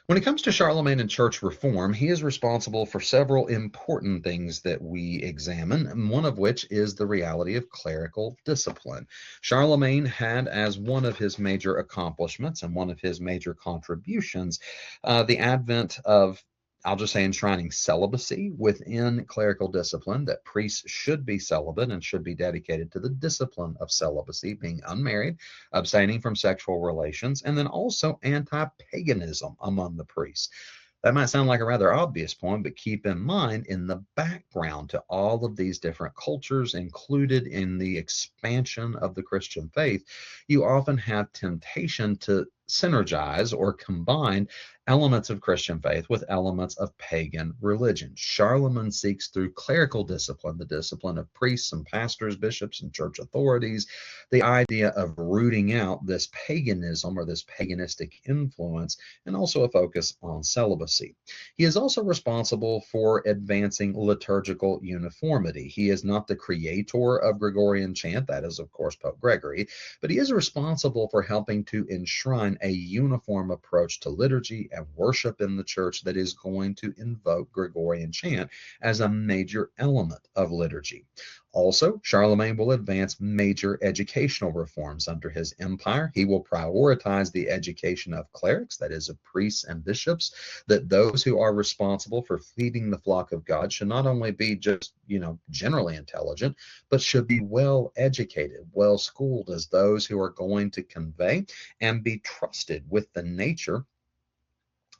When it comes to Charlemagne and church reform, he is responsible for several important things that we examine, and one of which is the reality of clerical discipline. Charlemagne had as one of his major accomplishments and one of his major contributions the advent of, I'll just say, enshrining celibacy within clerical discipline, that priests should be celibate and should be dedicated to the discipline of celibacy, being unmarried, abstaining from sexual relations, and then also anti-paganism among the priests. That might sound like a rather obvious point, but keep in mind in the background to all of these different cultures included in the expansion of the Christian faith, you often have temptation to synergize or combine elements of Christian faith with elements of pagan religion. Charlemagne seeks through clerical discipline, the discipline of priests and pastors, bishops, and church authorities, the idea of rooting out this paganism or this paganistic influence, and also a focus on celibacy. He is also responsible for advancing liturgical uniformity. He is not the creator of Gregorian chant, that is, of course, Pope Gregory, but he is responsible for helping to enshrine a uniform approach to liturgy and worship in the church that is going to invoke Gregorian chant as a major element of liturgy. Also, Charlemagne will advance major educational reforms under his empire. He will prioritize the education of clerics, that is, of priests and bishops, that those who are responsible for feeding the flock of God should not only be just, generally intelligent, but should be well educated, well schooled as those who are going to convey and be trusted with the nature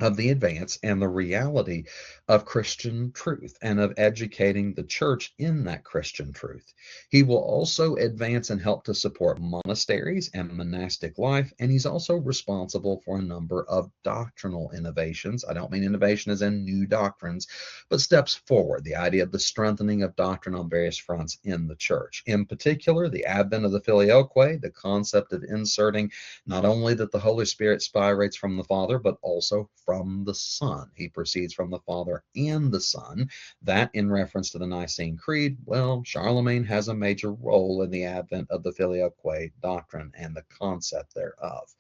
of the advance and the reality of Christian truth and of educating the church in that Christian truth. He will also advance and help to support monasteries and monastic life, and he's also responsible for a number of doctrinal innovations. I don't mean innovation as in new doctrines, but steps forward, the idea of the strengthening of doctrine on various fronts in the church. In particular, the advent of the filioque, the concept of inserting not only that the Holy Spirit spirates from the Father, but also from the Son. He proceeds from the Father and the Son. That, in reference to the Nicene Creed, well, Charlemagne has a major role in the advent of the filioque doctrine and the concept thereof.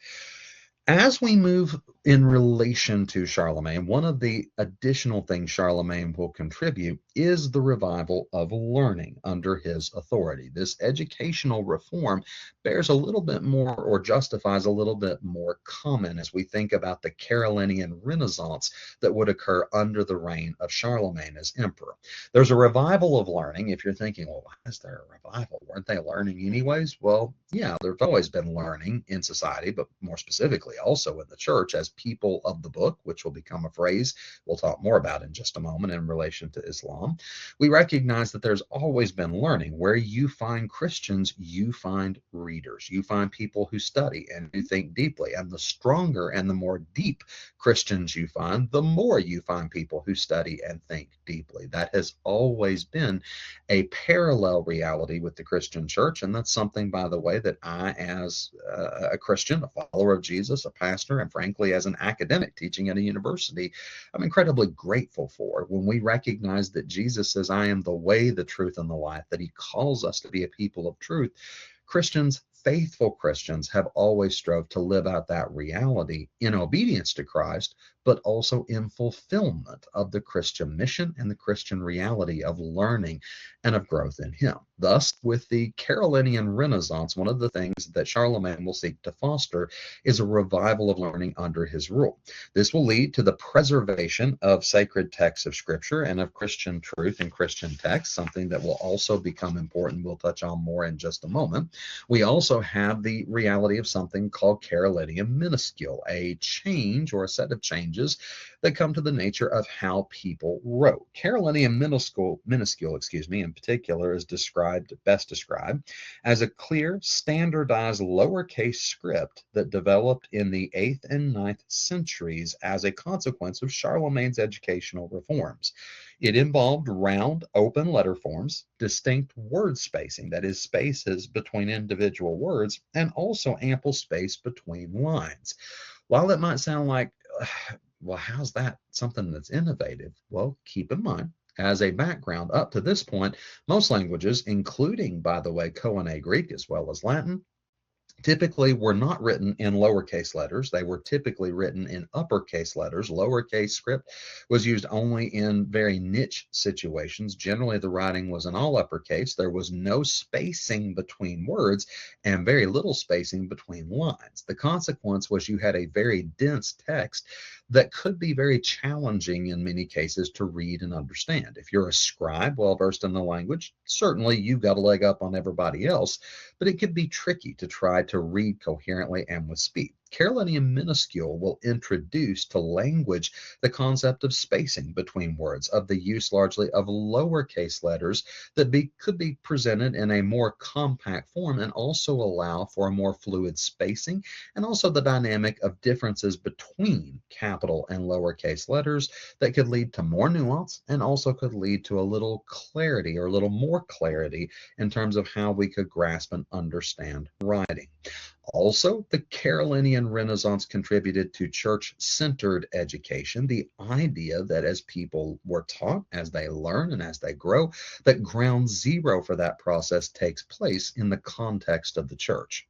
As we move in relation to Charlemagne, one of the additional things Charlemagne will contribute is the revival of learning under his authority. This educational reform bears a little bit more, or justifies a little bit more comment as we think about the Carolinian Renaissance that would occur under the reign of Charlemagne as emperor. There's a revival of learning. If you're thinking, well, why is there a revival? Weren't they learning anyways? Well, yeah, there's always been learning in society, but more specifically also in the church as people of the book, which will become a phrase we'll talk more about in just a moment in relation to Islam. We recognize that there's always been learning. Where you find Christians, you find readers. You find people who study and who think deeply. And the stronger and the more deep Christians you find, the more you find people who study and think deeply. That has always been a parallel reality with the Christian church. And that's something, by the way, that I, as a Christian, a follower of Jesus, a pastor, and frankly, as an academic teaching at a university, I'm incredibly grateful for. When we recognize that Jesus says, I am the way, the truth, and the life, that he calls us to be a people of truth, Christians, faithful Christians, have always strove to live out that reality in obedience to Christ, but also in fulfillment of the Christian mission and the Christian reality of learning and of growth in him. Thus, with the Carolinian Renaissance, one of the things that Charlemagne will seek to foster is a revival of learning under his rule. This will lead to the preservation of sacred texts of Scripture and of Christian truth and Christian texts, something that will also become important. We'll touch on more in just a moment. We also have the reality of something called Carolinian minuscule, a change or a set of changes that come to the nature of how people wrote. Carolinian minuscule, in particular, is best described as a clear, standardized lowercase script that developed in the 8th and 9th centuries as a consequence of Charlemagne's educational reforms. It involved round, open letter forms, distinct word spacing, that is, spaces between individual words, and also ample space between lines. While it might sound like, well, how's that something that's innovative? Well, keep in mind, as a background, up to this point, most languages, including, by the way, Koine Greek as well as Latin, typically were not written in lowercase letters. They were typically written in uppercase letters. Lowercase script was used only in very niche situations. Generally, the writing was in all uppercase. There was no spacing between words and very little spacing between lines. The consequence was you had a very dense text that could be very challenging in many cases to read and understand. If you're a scribe well versed in the language, certainly you've got a leg up on everybody else, but it could be tricky to try to read coherently and with speed. Carolinian minuscule will introduce to language the concept of spacing between words, of the use largely of lowercase letters that could be presented in a more compact form, and also allow for a more fluid spacing, and also the dynamic of differences between capital and lowercase letters that could lead to more nuance and also could lead to a little clarity, or a little more clarity, in terms of how we could grasp and understand writing. Also, the Carolinian Renaissance contributed to church-centered education, the idea that as people were taught, as they learn and as they grow, that ground zero for that process takes place in the context of the church.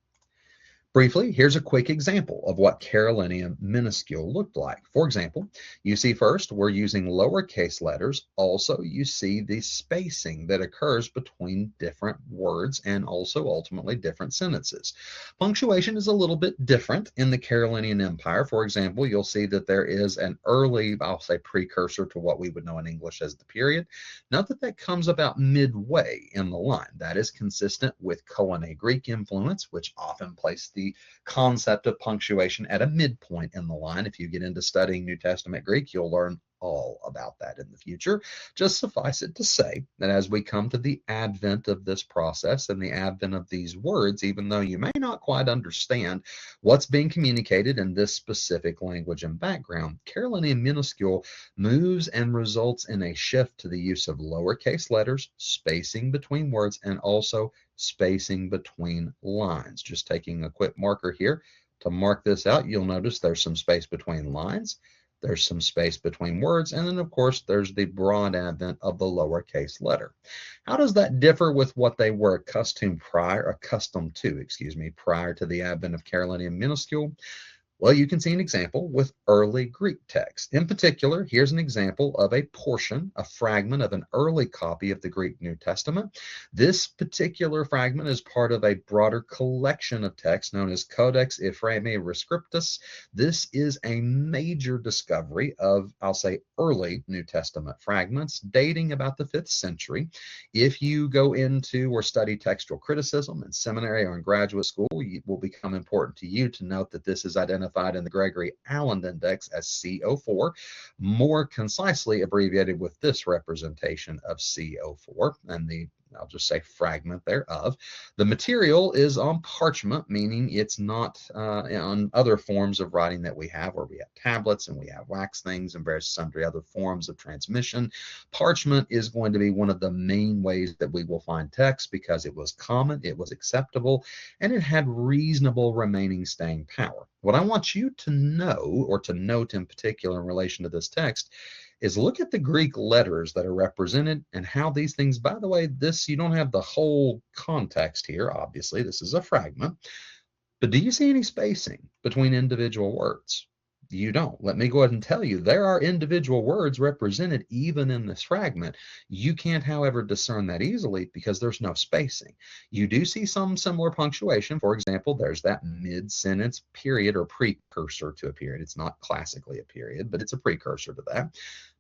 Briefly, here's a quick example of what Carolinian minuscule looked like. For example, you see first, we're using lowercase letters. Also, you see the spacing that occurs between different words and also ultimately different sentences. Punctuation is a little bit different in the Carolinian Empire. For example, you'll see that there is an early, I'll say, precursor to what we would know in English as the period. Note that comes about midway in the line. That is consistent with Koine Greek influence, which often placed the the concept of punctuation at a midpoint in the line. If you get into studying New Testament Greek, you'll learn all about that in the future. Just suffice it to say that as we come to the advent of this process and the advent of these words, even though you may not quite understand what's being communicated in this specific language and background, Carolinian minuscule moves and results in a shift to the use of lowercase letters, spacing between words, and also spacing between lines. Just taking a quick marker here to mark this out, you'll notice there's some space between lines. There's some space between words, and then of course there's the broad advent of the lowercase letter. How does that differ with what they were accustomed to, prior to the advent of Carolinian minuscule? Well, you can see an example with early Greek text. In particular, here's an example of a portion, a fragment of an early copy of the Greek New Testament. This particular fragment is part of a broader collection of texts known as Codex Ephraemi Rescriptus. This is a major discovery of, I'll say, early New Testament fragments dating about the 5th century. If you go into or study textual criticism in seminary or in graduate school, it will become important to you to note that this is identified in the Gregory Allen Index as CO4, more concisely abbreviated with this representation of CO4, and I'll just say fragment thereof. The material is on parchment, meaning it's not on other forms of writing that we have, where we have tablets and we have wax things and various sundry other forms of transmission. Parchment is going to be one of the main ways that we will find text because it was common, it was acceptable, and it had reasonable remaining staying power. What I want you to know, or to note in particular in relation to this text, is look at the Greek letters that are represented and how these things, by the way, you don't have the whole context here, obviously, this is a fragment, but do you see any spacing between individual words? You don't. Let me go ahead and tell you, there are individual words represented even in this fragment. You can't, however, discern that easily because there's no spacing. You do see some similar punctuation. For example, there's that mid-sentence period or precursor to a period. It's not classically a period, but it's a precursor to that.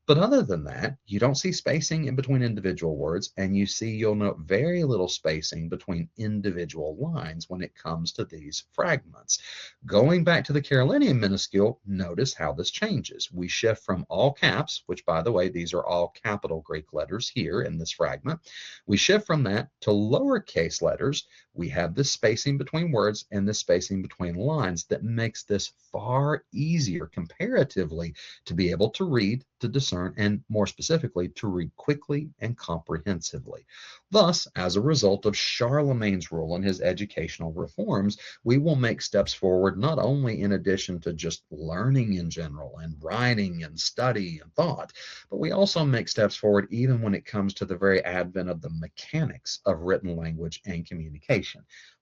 But other than that, you don't see spacing in between individual words, and you'll note very little spacing between individual lines when it comes to these fragments. Going back to the Carolinian minuscule, notice how this changes. We shift from all caps, which by the way, these are all capital Greek letters here in this fragment. We shift from that to lowercase letters. We have this spacing between words and this spacing between lines that makes this far easier comparatively to be able to read, to discern, and more specifically, to read quickly and comprehensively. Thus, as a result of Charlemagne's rule and his educational reforms, we will make steps forward not only in addition to just learning in general and writing and study and thought, but we also make steps forward even when it comes to the very advent of the mechanics of written language and communication.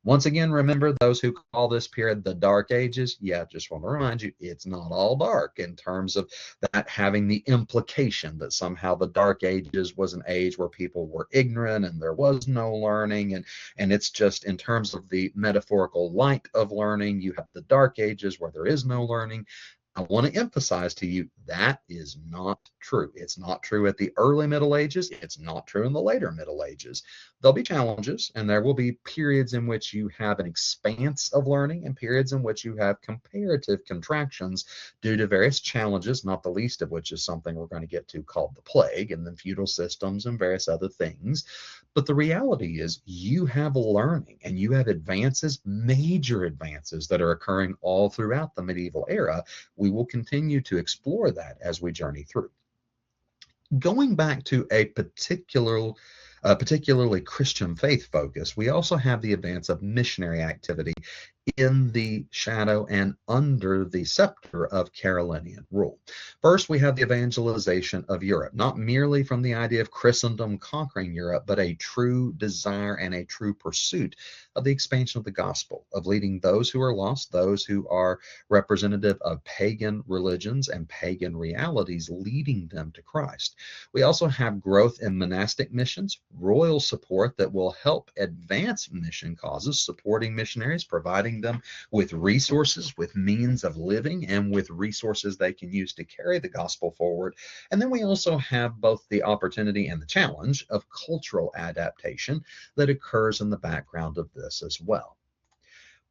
Once again, remember those who call this period the Dark Ages. Yeah, just want to remind you, it's not all dark in terms of that having the implication that somehow the Dark Ages was an age where people were ignorant and there was no learning. And it's just in terms of the metaphorical light of learning, you have the Dark Ages where there is no learning. I want to emphasize to you that is not true. It's not true at the early Middle Ages. It's not true in the later Middle Ages. There'll be challenges, and there will be periods in which you have an expanse of learning and periods in which you have comparative contractions due to various challenges, not the least of which is something we're going to get to called the plague, and then feudal systems and various other things. But the reality is you have learning and you have advances, major advances that are occurring all throughout the medieval era. We will continue to explore that as we journey through. Going back to a particularly Christian faith focus, we also have the advance of missionary activity in the shadow and under the scepter of Carolinian rule. First, we have the evangelization of Europe, not merely from the idea of Christendom conquering Europe, but a true desire and a true pursuit of the expansion of the gospel, of leading those who are lost, those who are representative of pagan religions and pagan realities, leading them to Christ. We also have growth in monastic missions, royal support that will help advance mission causes, supporting missionaries, providing them with resources, with means of living, and with resources they can use to carry the gospel forward. And then we also have both the opportunity and the challenge of cultural adaptation that occurs in the background of this as well.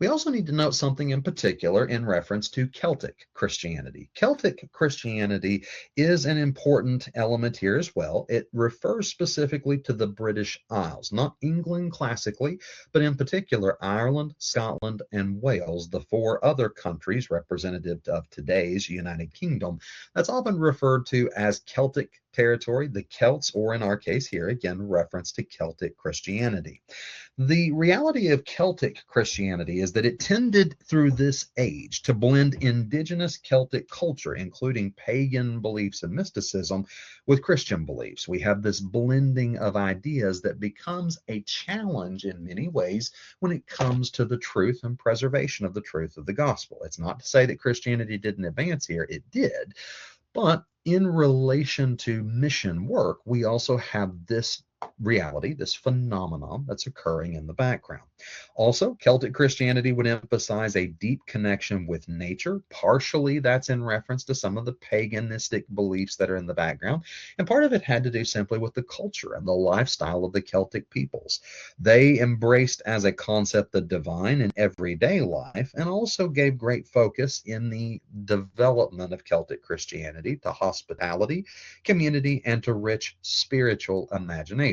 We also need to note something in particular in reference to Celtic Christianity. Celtic Christianity is an important element here as well. It refers specifically to the British Isles, not England classically, but in particular Ireland, Scotland, and Wales, the four other countries representative of today's United Kingdom. That's often referred to as Celtic territory, the Celts, or in our case here, again, reference to Celtic Christianity. The reality of Celtic Christianity is that it tended through this age to blend indigenous Celtic culture, including pagan beliefs and mysticism, with Christian beliefs. We have this blending of ideas that becomes a challenge in many ways when it comes to the truth and preservation of the truth of the gospel. It's not to say that Christianity didn't advance here, it did. But in relation to mission work, we also have this reality, this phenomenon that's occurring in the background. Also, Celtic Christianity would emphasize a deep connection with nature. Partially, that's in reference to some of the paganistic beliefs that are in the background. And part of it had to do simply with the culture and the lifestyle of the Celtic peoples. They embraced as a concept the divine in everyday life and also gave great focus in the development of Celtic Christianity to hospitality, community, and to rich spiritual imagination.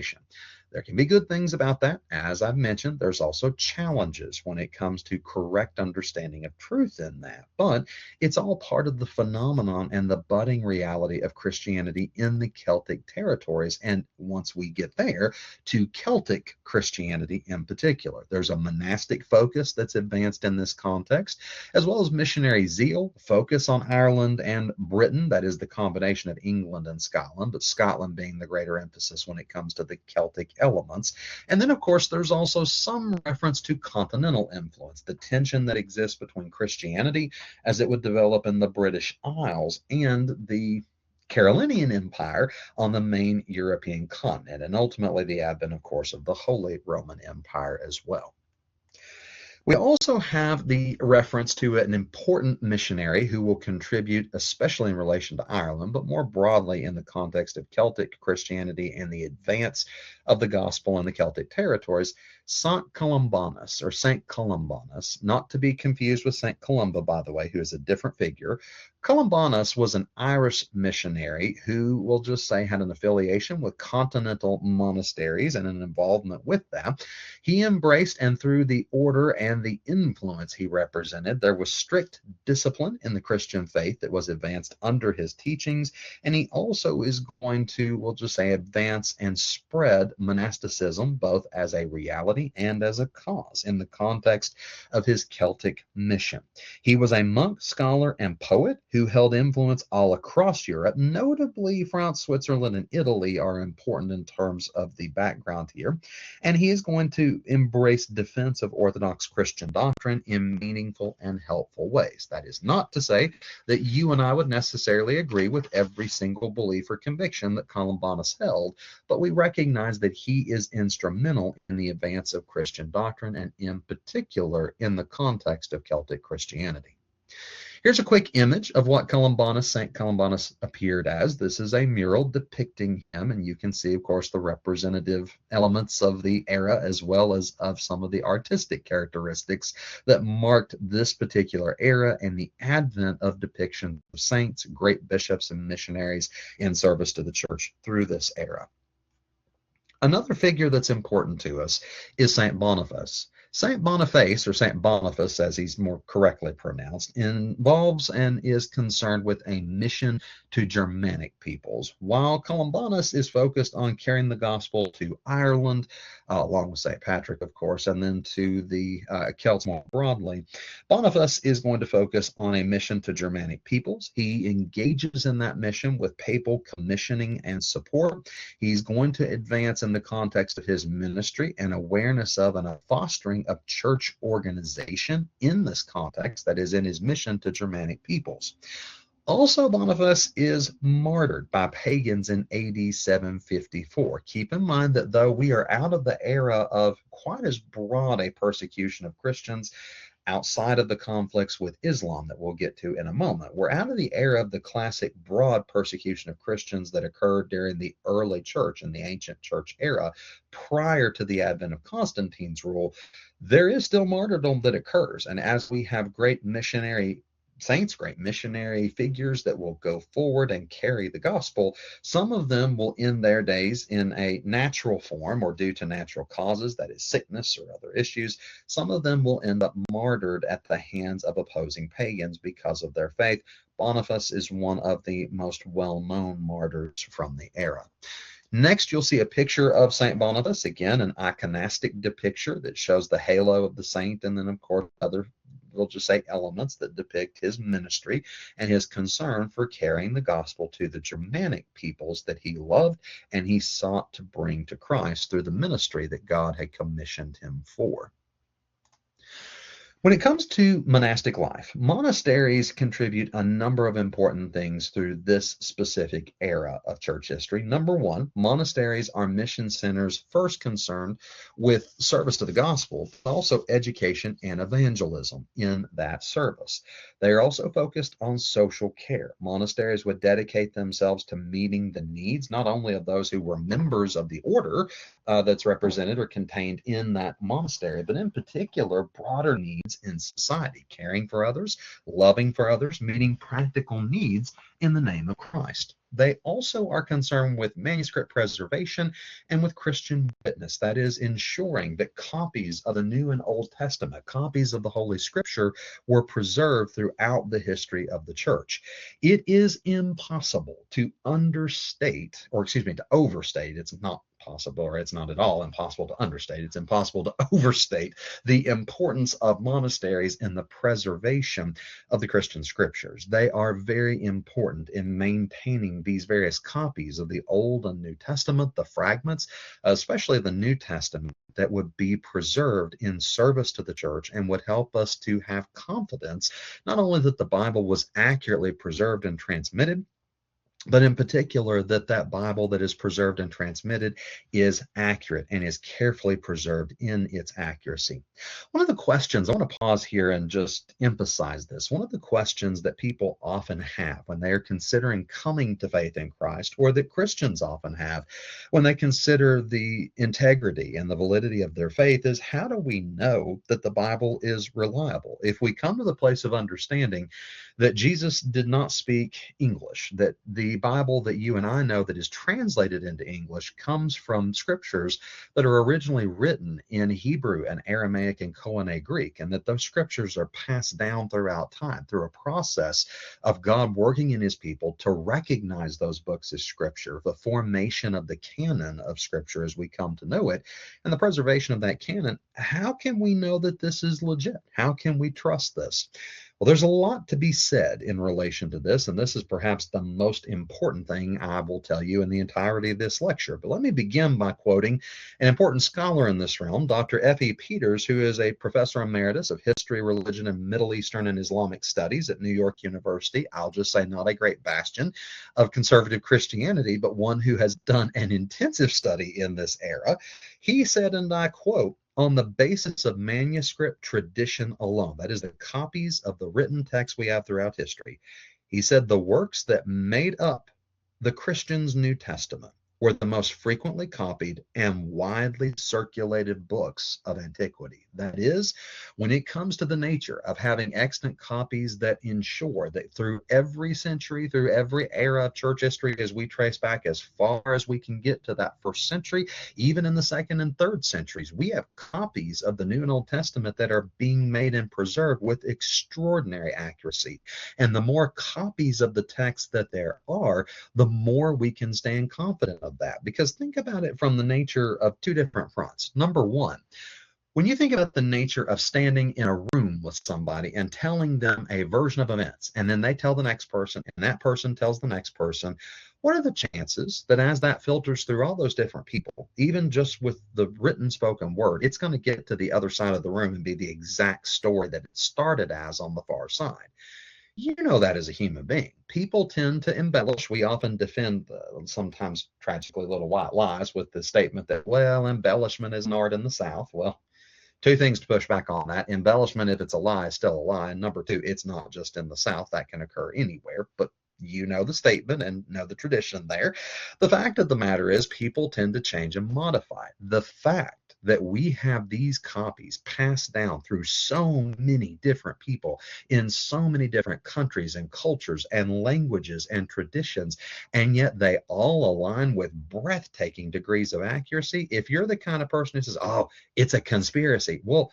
There can be good things about that. As I've mentioned, there's also challenges when it comes to correct understanding of truth in that. But it's all part of the phenomenon and the budding reality of Christianity in the Celtic territories. And once we get there, to Celtic Christianity in particular, there's a monastic focus that's advanced in this context, as well as missionary zeal, focus on Ireland and Britain. That is the combination of England and Scotland, but Scotland being the greater emphasis when it comes to the Celtic elements. And then, of course, there's also some reference to continental influence, the tension that exists between Christianity as it would develop in the British Isles and the Carolinian Empire on the main European continent, and ultimately the advent, of course, of the Holy Roman Empire as well. We also have the reference to an important missionary who will contribute, especially in relation to Ireland, but more broadly in the context of Celtic Christianity and the advance of the gospel in the Celtic territories, St. Columbanus, or St. Columbanus, not to be confused with St. Columba, by the way, who is a different figure. Columbanus was an Irish missionary who, we'll just say, had an affiliation with continental monasteries and an involvement with that. He embraced, and through the order and the influence he represented, there was strict discipline in the Christian faith that was advanced under his teachings, and he also is going to, we'll just say, advance and spread monasticism both as a reality and as a cause in the context of his Celtic mission. He was a monk, scholar, and poet who held influence all across Europe. Notably, France, Switzerland, and Italy are important in terms of the background here. And he is going to embrace defense of Orthodox Christian doctrine in meaningful and helpful ways. That is not to say that you and I would necessarily agree with every single belief or conviction that Columbanus held, but we recognize that he is instrumental in the advance of Christian doctrine, and in particular in the context of Celtic Christianity. Here's a quick image of what St. Columbanus appeared as. This is a mural depicting him, and you can see, of course, the representative elements of the era as well as of some of the artistic characteristics that marked this particular era and the advent of depictions of saints, great bishops, and missionaries in service to the church through this era. Another figure that's important to us is St. Boniface. St. Boniface, or St. Boniface as he's more correctly pronounced, involves and is concerned with a mission to Germanic peoples, while Columbanus is focused on carrying the gospel to Ireland, along with St. Patrick, of course, and then to the Celts more broadly. Boniface is going to focus on a mission to Germanic peoples. He engages in that mission with papal commissioning and support. He's going to advance in the context of his ministry and awareness of and a fostering of church organization in this context, that is, in his mission to Germanic peoples. Also, Boniface is martyred by pagans in AD 754. Keep in mind that though we are out of the era of quite as broad a persecution of Christians, outside of the conflicts with Islam that we'll get to in a moment. We're out of the era of the classic broad persecution of Christians that occurred during the early church and the ancient church era prior to the advent of Constantine's rule. There is still martyrdom that occurs. And as we have great missionary saints, great missionary figures that will go forward and carry the gospel, some of them will end their days in a natural form or due to natural causes, that is sickness or other issues. Some of them will end up martyred at the hands of opposing pagans because of their faith. Boniface is one of the most well-known martyrs from the era. Next, you'll see a picture of St. Boniface, again, an iconastic depiction that shows the halo of the saint, and then, of course, other, we'll just say, elements that depict his ministry and his concern for carrying the gospel to the Germanic peoples that he loved and he sought to bring to Christ through the ministry that God had commissioned him for. When it comes to monastic life, monasteries contribute a number of important things through this specific era of church history. Number one, monasteries are mission centers first concerned with service to the gospel, but also education and evangelism in that service. They are also focused on social care. Monasteries would dedicate themselves to meeting the needs, not only of those who were members of the order that's represented or contained in that monastery, but in particular, broader needs in society, caring for others, loving for others, meeting practical needs in the name of Christ. They also are concerned with manuscript preservation and with Christian witness, that is, ensuring that copies of the New and Old Testament, copies of the Holy Scripture, were preserved throughout the history of the church. It is impossible to understate, or excuse me, to overstate, it's not possible, or it's not at all impossible to understate, it's impossible to overstate the importance of monasteries in the preservation of the Christian scriptures. They are very important in maintaining these various copies of the Old and New Testament, the fragments, especially the New Testament, that would be preserved in service to the church and would help us to have confidence, not only that the Bible was accurately preserved and transmitted, but in particular that that Bible that is preserved and transmitted is accurate and is carefully preserved in its accuracy. One of the questions, I want to pause here and just emphasize this. One of the questions that people often have when they are considering coming to faith in Christ, or that Christians often have when they consider the integrity and the validity of their faith, is how do we know that the Bible is reliable? If we come to the place of understanding that Jesus did not speak English, that the Bible that you and I know that is translated into English comes from scriptures that are originally written in Hebrew and Aramaic and Koine Greek, and that those scriptures are passed down throughout time through a process of God working in his people to recognize those books as scripture, the formation of the canon of scripture as we come to know it, and the preservation of that canon. How can we know that this is legit? How can we trust this? Well, there's a lot to be said in relation to this, and this is perhaps the most important thing I will tell you in the entirety of this lecture. But let me begin by quoting an important scholar in this realm, Dr. F.E. Peters, who is a professor emeritus of history, religion, and Middle Eastern and Islamic studies at New York University. I'll just say not a great bastion of conservative Christianity, but one who has done an intensive study in this era. He said, and I quote, "On the basis of manuscript tradition alone," that is, the copies of the written text we have throughout history, he said the works that made up the Christians' New Testament were the most frequently copied and widely circulated books of antiquity. That is, when it comes to the nature of having extant copies that ensure that through every century, through every era of church history, as we trace back as far as we can get to that first century, even in the second and third centuries, we have copies of the New and Old Testament that are being made and preserved with extraordinary accuracy. And the more copies of the text that there are, the more we can stand confident of that. Because think about it from the nature of two different fronts. Number one, when you think about the nature of standing in a room with somebody and telling them a version of events, and then they tell the next person, and that person tells the next person, what are the chances that as that filters through all those different people, even just with the written spoken word, it's going to get to the other side of the room and be the exact story that it started as on the far side? You know that as a human being. People tend to embellish. We often defend sometimes tragically little white lies with the statement that, well, embellishment is an art in the South. Well, Two things to push back on that. Embellishment, if it's a lie, is still a lie. And number two, it's not just in the South. That can occur anywhere. But you know the statement and know the tradition there. The fact of the matter is, people tend to change and modify. The fact that we have these copies passed down through so many different people in so many different countries and cultures and languages and traditions, and yet they all align with breathtaking degrees of accuracy. If you're the kind of person who says, oh, it's a conspiracy, well,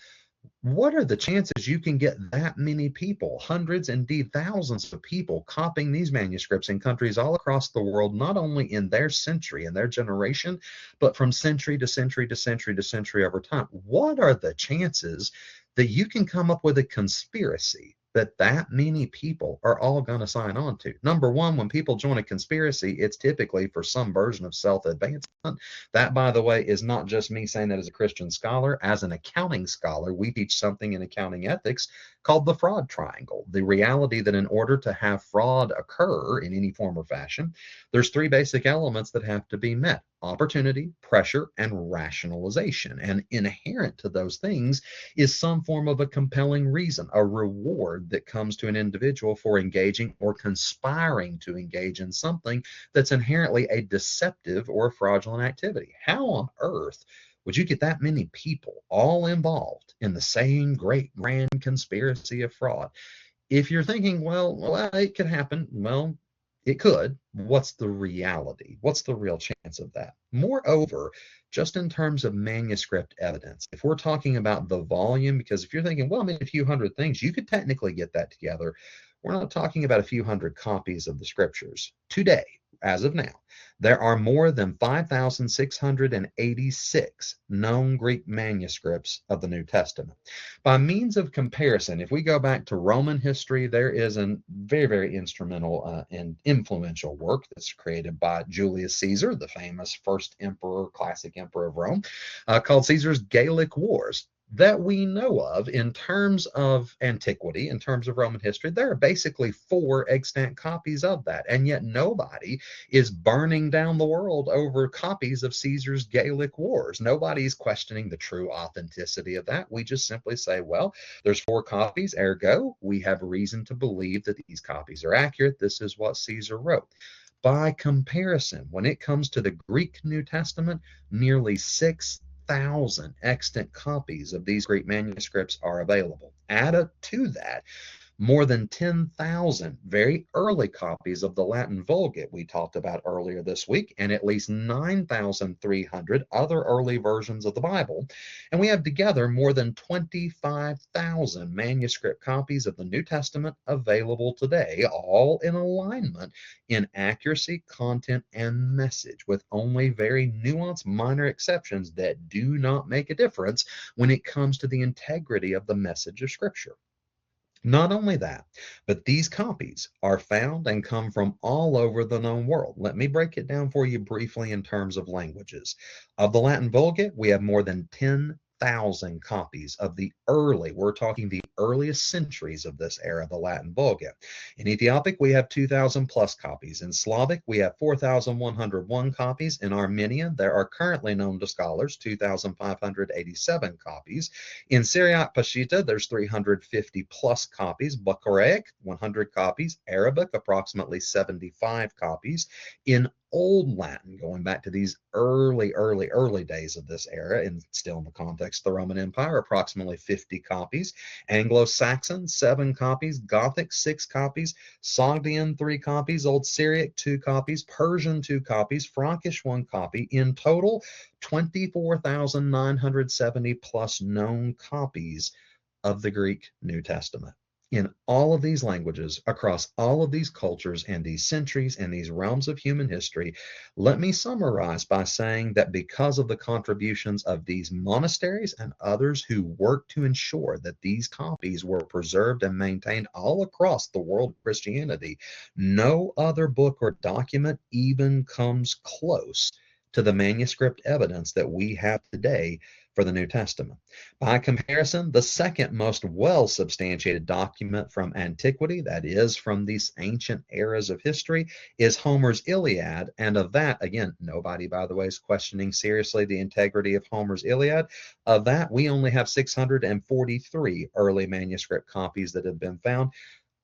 what are the chances you can get that many people, hundreds, indeed thousands of people, copying these manuscripts in countries all across the world, not only in their century and their generation, but from century to century to century to century over time? What are the chances that you can come up with a conspiracy that that many people are all going to sign on to? Number one, when people join a conspiracy, it's typically for some version of self-advancement. That, by the way, is not just me saying that as a Christian scholar. As an accounting scholar, we teach something in accounting ethics called the fraud triangle. The reality that in order to have fraud occur in any form or fashion, there's three basic elements that have to be met: opportunity, pressure, and rationalization. And inherent to those things is some form of a compelling reason, a reward that comes to an individual for engaging or conspiring to engage in something that's inherently a deceptive or fraudulent activity. How on earth would you get that many people all involved in the same great grand conspiracy of fraud? If you're thinking, well, it could happen, well, it could. What's the reality? What's the real chance of that? Moreover, just in terms of manuscript evidence, if we're talking about the volume, because if you're thinking, well, I mean, a few hundred things, you could technically get that together. We're not talking about a few hundred copies of the scriptures. Today, as of now, there are more than 5,686 known Greek manuscripts of the New Testament. By means of comparison, if we go back to Roman history, there is a very, very instrumental and influential work that's created by Julius Caesar, the famous first emperor, classic emperor of Rome, called Caesar's Gallic Wars. That we know of in terms of antiquity, in terms of Roman history, there are basically 4 extant copies of that, and yet nobody is burning down the world over copies of Caesar's Gallic Wars. Nobody's questioning the true authenticity of that. We just simply say, well, there's 4 copies, ergo, we have reason to believe that these copies are accurate. This is what Caesar wrote. By comparison, when it comes to the Greek New Testament, nearly 6,000 extant copies of these Greek manuscripts are available. Add to that more than 10,000 very early copies of the Latin Vulgate we talked about earlier this week, and at least 9,300 other early versions of the Bible. And we have together more than 25,000 manuscript copies of the New Testament available today, all in alignment in accuracy, content, and message, with only very nuanced minor exceptions that do not make a difference when it comes to the integrity of the message of Scripture. Not only that, but these copies are found and come from all over the known world. Let me break it down for you briefly in terms of languages. Of the Latin Vulgate, we have more than 10,000 copies of the early, we're talking the earliest centuries of this era, the Latin Vulgate. In Ethiopic, we have 2,000 plus copies. In Slavic, we have 4,101 copies. In Armenian, there are currently known to scholars 2,587 copies. In Syriac Peshitta, there's 350 plus copies. Bucharaic, 100 copies. Arabic, approximately 75 copies. In Old Latin, going back to these early days of this era, and still in the context of the Roman Empire, approximately 50 copies. Anglo-Saxon, 7 copies. Gothic, 6 copies. Sogdian, 3 copies. Old Syriac, 2 copies. Persian, 2 copies. Frankish, 1 copy. In total, 24,970 plus known copies of the Greek New Testament. In all of these languages, across all of these cultures and these centuries and these realms of human history, let me summarize by saying that because of the contributions of these monasteries and others who worked to ensure that these copies were preserved and maintained all across the world of Christianity, no other book or document even comes close to the manuscript evidence that we have today for the New Testament. By comparison, the second most well-substantiated document from antiquity, that is, from these ancient eras of history, is Homer's Iliad. And of that, again, nobody, by the way, is questioning seriously the integrity of Homer's Iliad. Of that, we only have 643 early manuscript copies that have been found.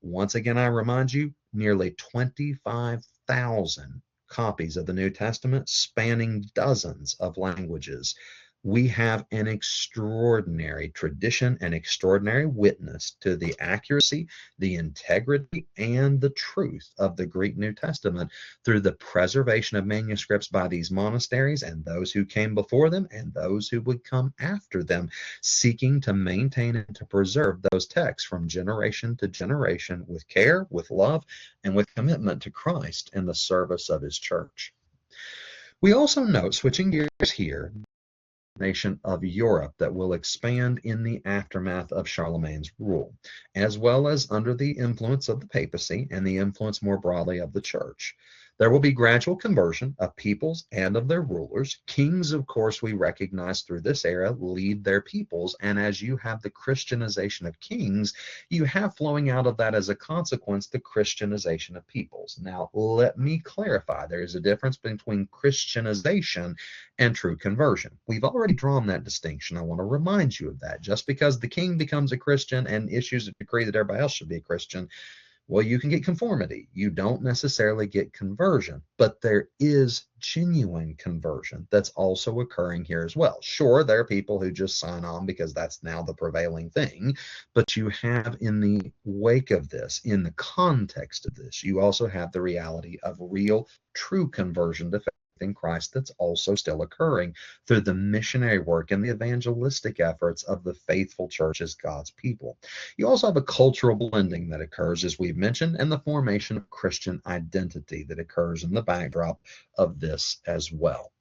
Once again, I remind you, nearly 25,000 copies of the New Testament spanning dozens of languages. We have an extraordinary tradition, an extraordinary witness to the accuracy, the integrity, and the truth of the Greek New Testament through the preservation of manuscripts by these monasteries and those who came before them and those who would come after them, seeking to maintain and to preserve those texts from generation to generation with care, with love, and with commitment to Christ and the service of his church. We also note, switching gears here, nation of Europe that will expand in the aftermath of Charlemagne's rule, as well as under the influence of the papacy and the influence more broadly of the church. There will be gradual conversion of peoples and of their rulers. Kings, of course, we recognize through this era lead their peoples, and as you have the Christianization of kings, you have flowing out of that as a consequence the Christianization of peoples. Now, let me clarify. There is a difference between Christianization and true conversion. We've already drawn that distinction. I want to remind you of that. Just because the king becomes a Christian and issues a decree that everybody else should be a Christian, well, you can get conformity. You don't necessarily get conversion, but there is genuine conversion that's also occurring here as well. Sure, there are people who just sign on because that's now the prevailing thing, but you have in the wake of this, in the context of this, you also have the reality of real, true conversion to faith in Christ that's also still occurring through the missionary work and the evangelistic efforts of the faithful church as God's people. You also have a cultural blending that occurs, as we've mentioned, and the formation of Christian identity that occurs in the backdrop of this as well.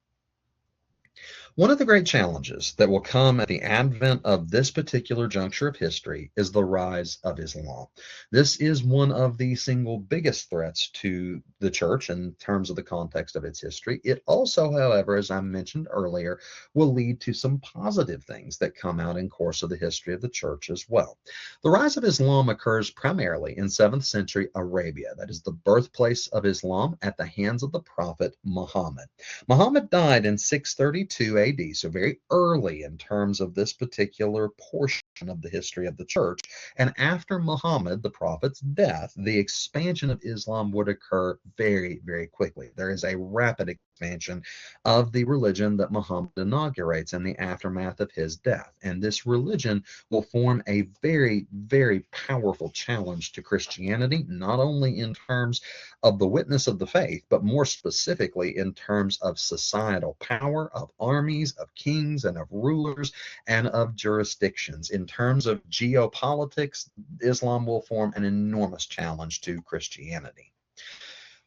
One of the great challenges that will come at the advent of this particular juncture of history is the rise of Islam. This is one of the single biggest threats to the church in terms of the context of its history. It also, however, as I mentioned earlier, will lead to some positive things that come out in course of the history of the church as well. The rise of Islam occurs primarily in 7th century Arabia. That is the birthplace of Islam at the hands of the prophet Muhammad. Muhammad died in 632 AD, so very early in terms of this particular portion of the history of the church. And after Muhammad, the prophet's death, the expansion of Islam would occur very, very quickly. There is a rapid expansion of the religion that Muhammad inaugurates in the aftermath of his death. And this religion will form a very, very powerful challenge to Christianity, not only in terms of the witness of the faith, but more specifically in terms of societal power, of armies, of kings, and of rulers, and of jurisdictions. In terms of geopolitics, Islam will form an enormous challenge to Christianity.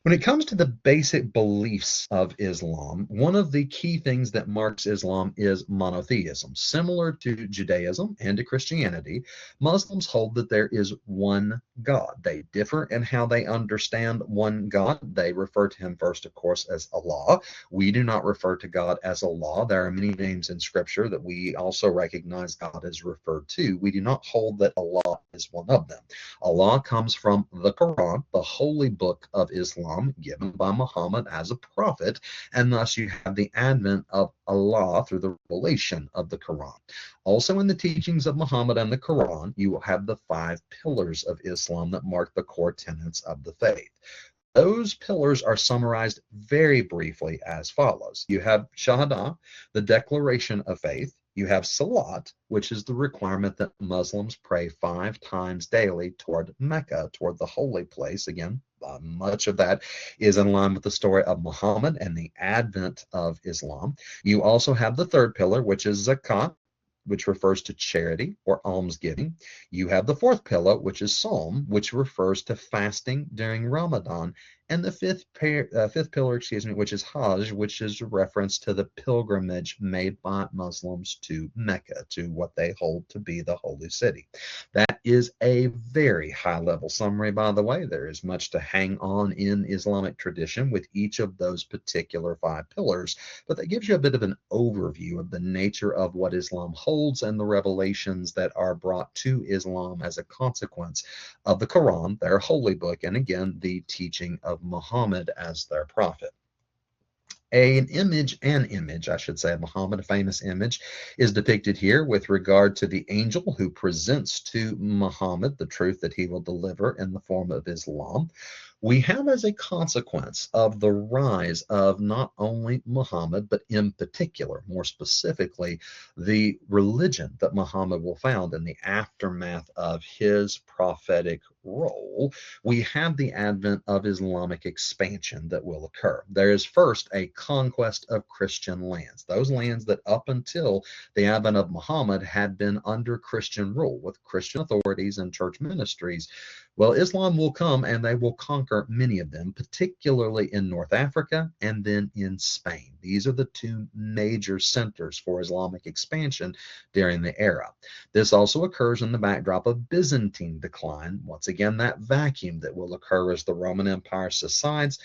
When it comes to the basic beliefs of Islam, one of the key things that marks Islam is monotheism. Similar to Judaism and to Christianity, Muslims hold that there is one God. They differ in how they understand one God. They refer to him first, of course, as Allah. We do not refer to God as Allah. There are many names in Scripture that we also recognize God as referred to. We do not hold that Allah is one of them. Allah comes from the Quran, the holy book of Islam, given by Muhammad as a prophet, and thus you have the advent of Allah through the revelation of the Quran. Also in the teachings of Muhammad and the Quran, you will have the 5 pillars of Islam that mark the core tenets of the faith. Those pillars are summarized very briefly as follows. You have Shahada, the declaration of faith. You have Salat, which is the requirement that Muslims pray 5 times daily toward Mecca, toward the holy place. Again, much of that is in line with the story of Muhammad and the advent of Islam. You also have the 3rd pillar, which is Zakat, which refers to charity or almsgiving. You have the 4th pillar, which is Psalm, which refers to fasting during Ramadan. And the fifth pillar, which is Hajj, which is a reference to the pilgrimage made by Muslims to Mecca, to what they hold to be the holy city. That is a very high-level summary, by the way. There is much to hang on in Islamic tradition with each of those particular 5 pillars, but that gives you a bit of an overview of the nature of what Islam holds and the revelations that are brought to Islam as a consequence of the Quran, their holy book, and again, the teaching of Muhammad as their prophet. An image, I should say, of Muhammad, a famous image, is depicted here with regard to the angel who presents to Muhammad the truth that he will deliver in the form of Islam. We have, as a consequence of the rise of not only Muhammad, but in particular, more specifically, the religion that Muhammad will found in the aftermath of his prophetic role, we have the advent of Islamic expansion that will occur. There is first a conquest of Christian lands, those lands that up until the advent of Muhammad had been under Christian rule with Christian authorities and church ministries. Well, Islam will come and they will conquer many of them, particularly in North Africa and then in Spain. These are the 2 major centers for Islamic expansion during the era. This also occurs in the backdrop of Byzantine decline. Once again, that vacuum that will occur as the Roman Empire subsides.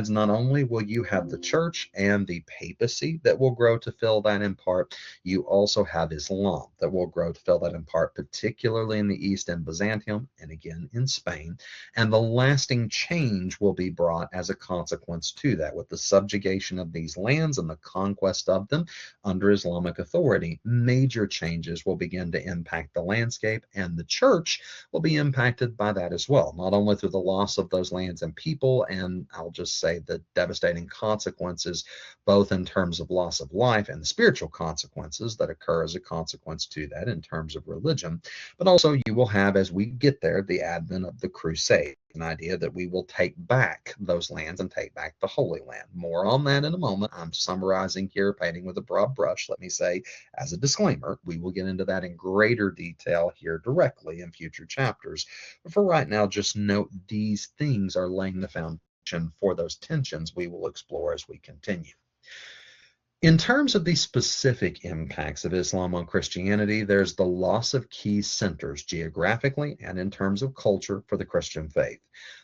Not only will you have the church and the papacy that will grow to fill that in part, you also have Islam that will grow to fill that in part, particularly in the East and Byzantium, and again in Spain. And the lasting change will be brought as a consequence to that, with the subjugation of these lands and the conquest of them under Islamic authority. Major changes will begin to impact the landscape, and the church will be impacted by that as well, not only through the loss of those lands and people, and I'll just say the devastating consequences, both in terms of loss of life and the spiritual consequences that occur as a consequence to that in terms of religion, but also you will have, as we get there, the advent of the crusade, an idea that we will take back those lands and take back the Holy Land. More on that in a moment. I'm summarizing here, painting with a broad brush, let me say, as a disclaimer. We will get into that in greater detail here directly in future chapters. But for right now, just note these things are laying the foundation for those tensions we will explore as we continue. In terms of the specific impacts of Islam on Christianity, there's the loss of key centers geographically and in terms of culture for the Christian faith.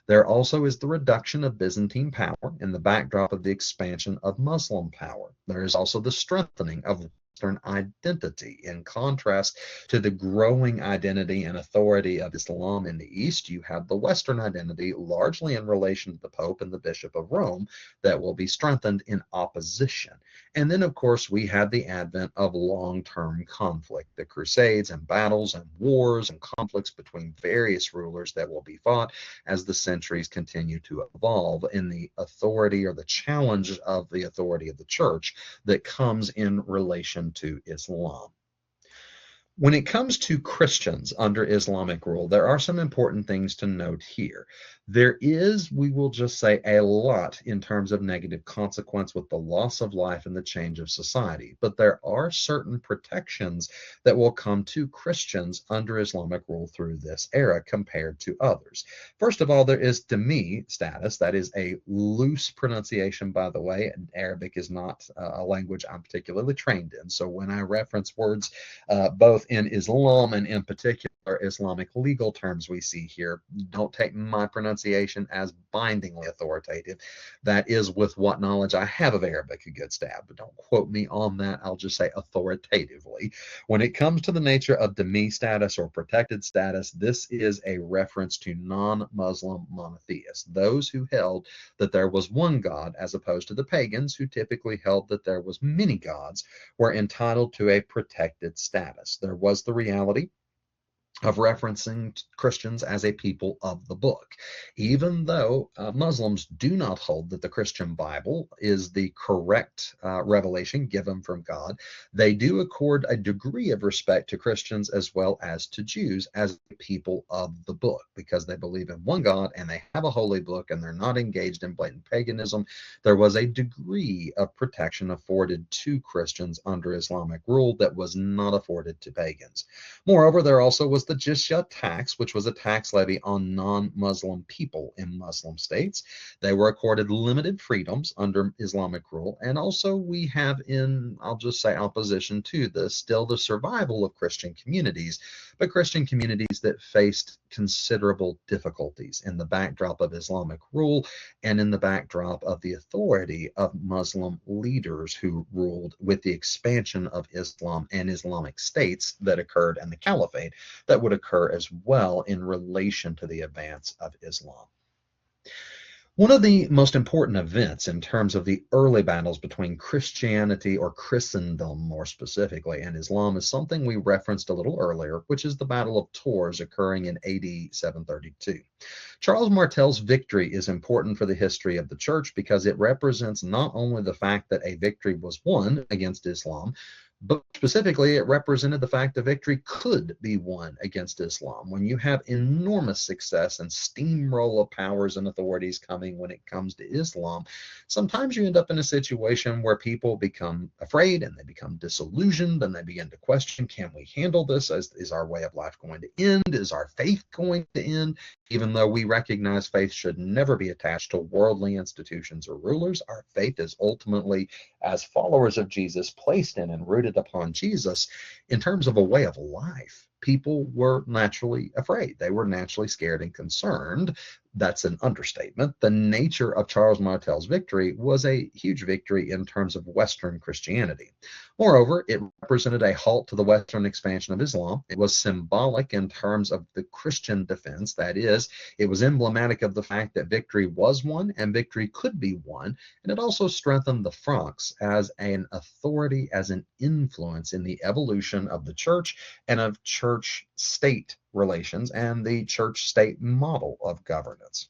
There also is the reduction of Byzantine power in the backdrop of the expansion of Muslim power. There is also the strengthening of Western identity. In contrast to the growing identity and authority of Islam in the East, you have the Western identity largely in relation to the Pope and the Bishop of Rome that will be strengthened in opposition. And then, of course, we have the advent of long-term conflict, the crusades and battles and wars and conflicts between various rulers that will be fought as the centuries continue to evolve in the authority or the challenge of the authority of the church that comes in relation to Islam. When it comes to Christians under Islamic rule, there are some important things to note here. There is, we will just say, a lot in terms of negative consequence with the loss of life and the change of society, but there are certain protections that will come to Christians under Islamic rule through this era compared to others. First of all, there is dhimmi status. That is a loose pronunciation, by the way, and Arabic is not a language I'm particularly trained in. So when I reference words both in Islam and in particular Islamic legal terms we see here, don't take my pronunciation as bindingly authoritative. That is with what knowledge I have of Arabic, a good stab, but don't quote me on that. I'll just say authoritatively. When it comes to the nature of dhimmi status or protected status, this is a reference to non-Muslim monotheists, those who held that there was one God, as opposed to the pagans who typically held that there was many gods, were entitled to a protected status. There was the reality of referencing Christians as a people of the book. Even though Muslims do not hold that the Christian Bible is the correct revelation given from God, they do accord a degree of respect to Christians as well as to Jews as people of the book, because they believe in one God and they have a holy book and they're not engaged in blatant paganism. There was a degree of protection afforded to Christians under Islamic rule that was not afforded to pagans. Moreover, there also was the the jizya tax, which was a tax levy on non-Muslim people in Muslim states. They were accorded limited freedoms under Islamic rule. And also we have in, I'll just say opposition to this, still the survival of Christian communities, but Christian communities that faced considerable difficulties in the backdrop of Islamic rule and in the backdrop of the authority of Muslim leaders who ruled with the expansion of Islam and Islamic states that occurred and the caliphate that would occur as well in relation to the advance of Islam. One of the most important events in terms of the early battles between Christianity, or Christendom more specifically, and Islam is something we referenced a little earlier, which is the Battle of Tours occurring in AD 732. Charles Martel's victory is important for the history of the church because it represents not only the fact that a victory was won against Islam, but specifically, it represented the fact that victory could be won against Islam. When you have enormous success and steamroll of powers and authorities coming when it comes to Islam, sometimes you end up in a situation where people become afraid and they become disillusioned and they begin to question, can we handle this? Is our way of life going to end? Is our faith going to end? Even though we recognize faith should never be attached to worldly institutions or rulers, our faith is ultimately, as followers of Jesus, placed in and rooted upon Jesus in terms of a way of life. People were naturally afraid. They were naturally scared and concerned. That's an understatement. The nature of Charles Martel's victory was a huge victory in terms of Western Christianity. Moreover, it represented a halt to the Western expansion of Islam. It was symbolic in terms of the Christian defense. That is, it was emblematic of the fact that victory was won and victory could be won. And it also strengthened the Franks as an authority, as an influence in the evolution of the church and of church-state relations and the church-state model of governance.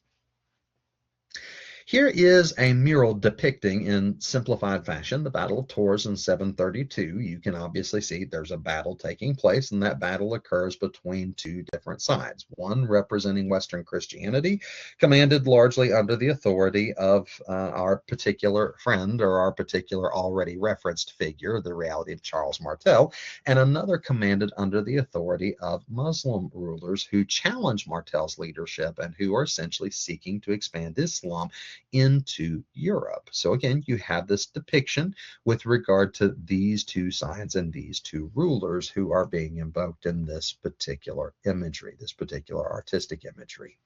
Here is a mural depicting in simplified fashion the Battle of Tours in 732. You can obviously see there's a battle taking place, and that battle occurs between two different sides. One representing Western Christianity, commanded largely under the authority of our particular friend, or our particular already referenced figure, the reality of Charles Martel, and another commanded under the authority of Muslim rulers who challenge Martel's leadership and who are essentially seeking to expand Islam into Europe. So again, you have this depiction with regard to these two sides and these two rulers who are being invoked in this particular imagery, this particular artistic imagery.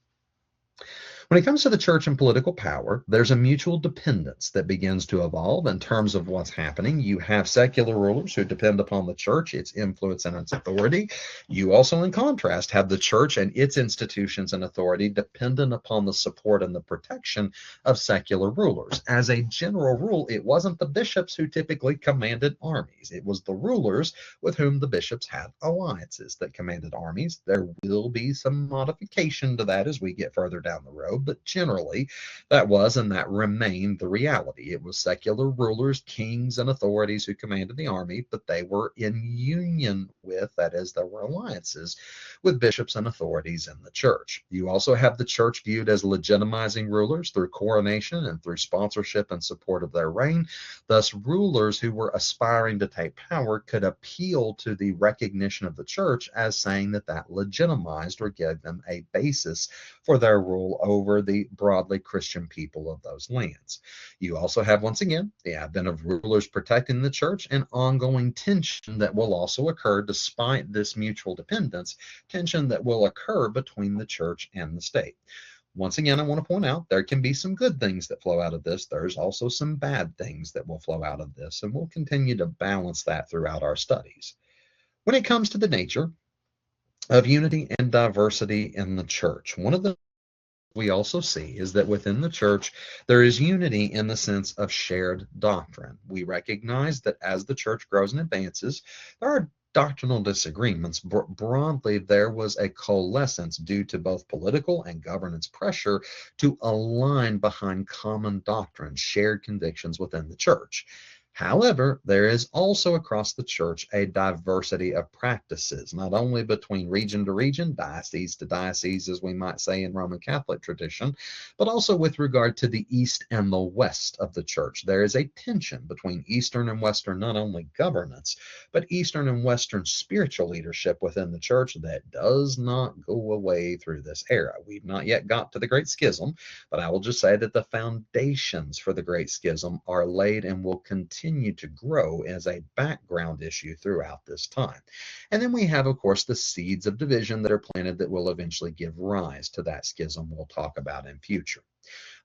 When it comes to the church and political power, there's a mutual dependence that begins to evolve in terms of what's happening. You have secular rulers who depend upon the church, its influence and its authority. You also, in contrast, have the church and its institutions and authority dependent upon the support and the protection of secular rulers. As a general rule, it wasn't the bishops who typically commanded armies. It was the rulers with whom the bishops had alliances that commanded armies. There will be some modification to that as we get further down the road, but generally that was and that remained the reality. It was secular rulers, kings, and authorities who commanded the army, but they were in union with, that is, there were alliances with bishops and authorities in the church. You also have the church viewed as legitimizing rulers through coronation and through sponsorship and support of their reign. Thus, rulers who were aspiring to take power could appeal to the recognition of the church as saying that that legitimized or gave them a basis for their rule over the broadly Christian people of those lands. You also have, once again, the advent of rulers protecting the church and ongoing tension that will also occur despite this mutual dependence, tension that will occur between the church and the state. Once again, I want to point out there can be some good things that flow out of this. There's also some bad things that will flow out of this, and we'll continue to balance that throughout our studies. When it comes to the nature of unity and diversity in the church, one of the we also see is that within the church, there is unity in the sense of shared doctrine. We recognize that as the church grows and advances, there are doctrinal disagreements. Broadly, there was a coalescence due to both political and governance pressure to align behind common doctrine, shared convictions within the church. However, there is also across the church a diversity of practices, not only between region to region, diocese to diocese, as we might say in Roman Catholic tradition, but also with regard to the east and the west of the church. There is a tension between Eastern and Western, not only governance, but Eastern and Western spiritual leadership within the church that does not go away through this era. We've not yet got to the Great Schism, but I will just say that the foundations for the Great Schism are laid and will continue to grow as a background issue throughout this time. And then we have, of course, the seeds of division that are planted that will eventually give rise to that schism we'll talk about in future.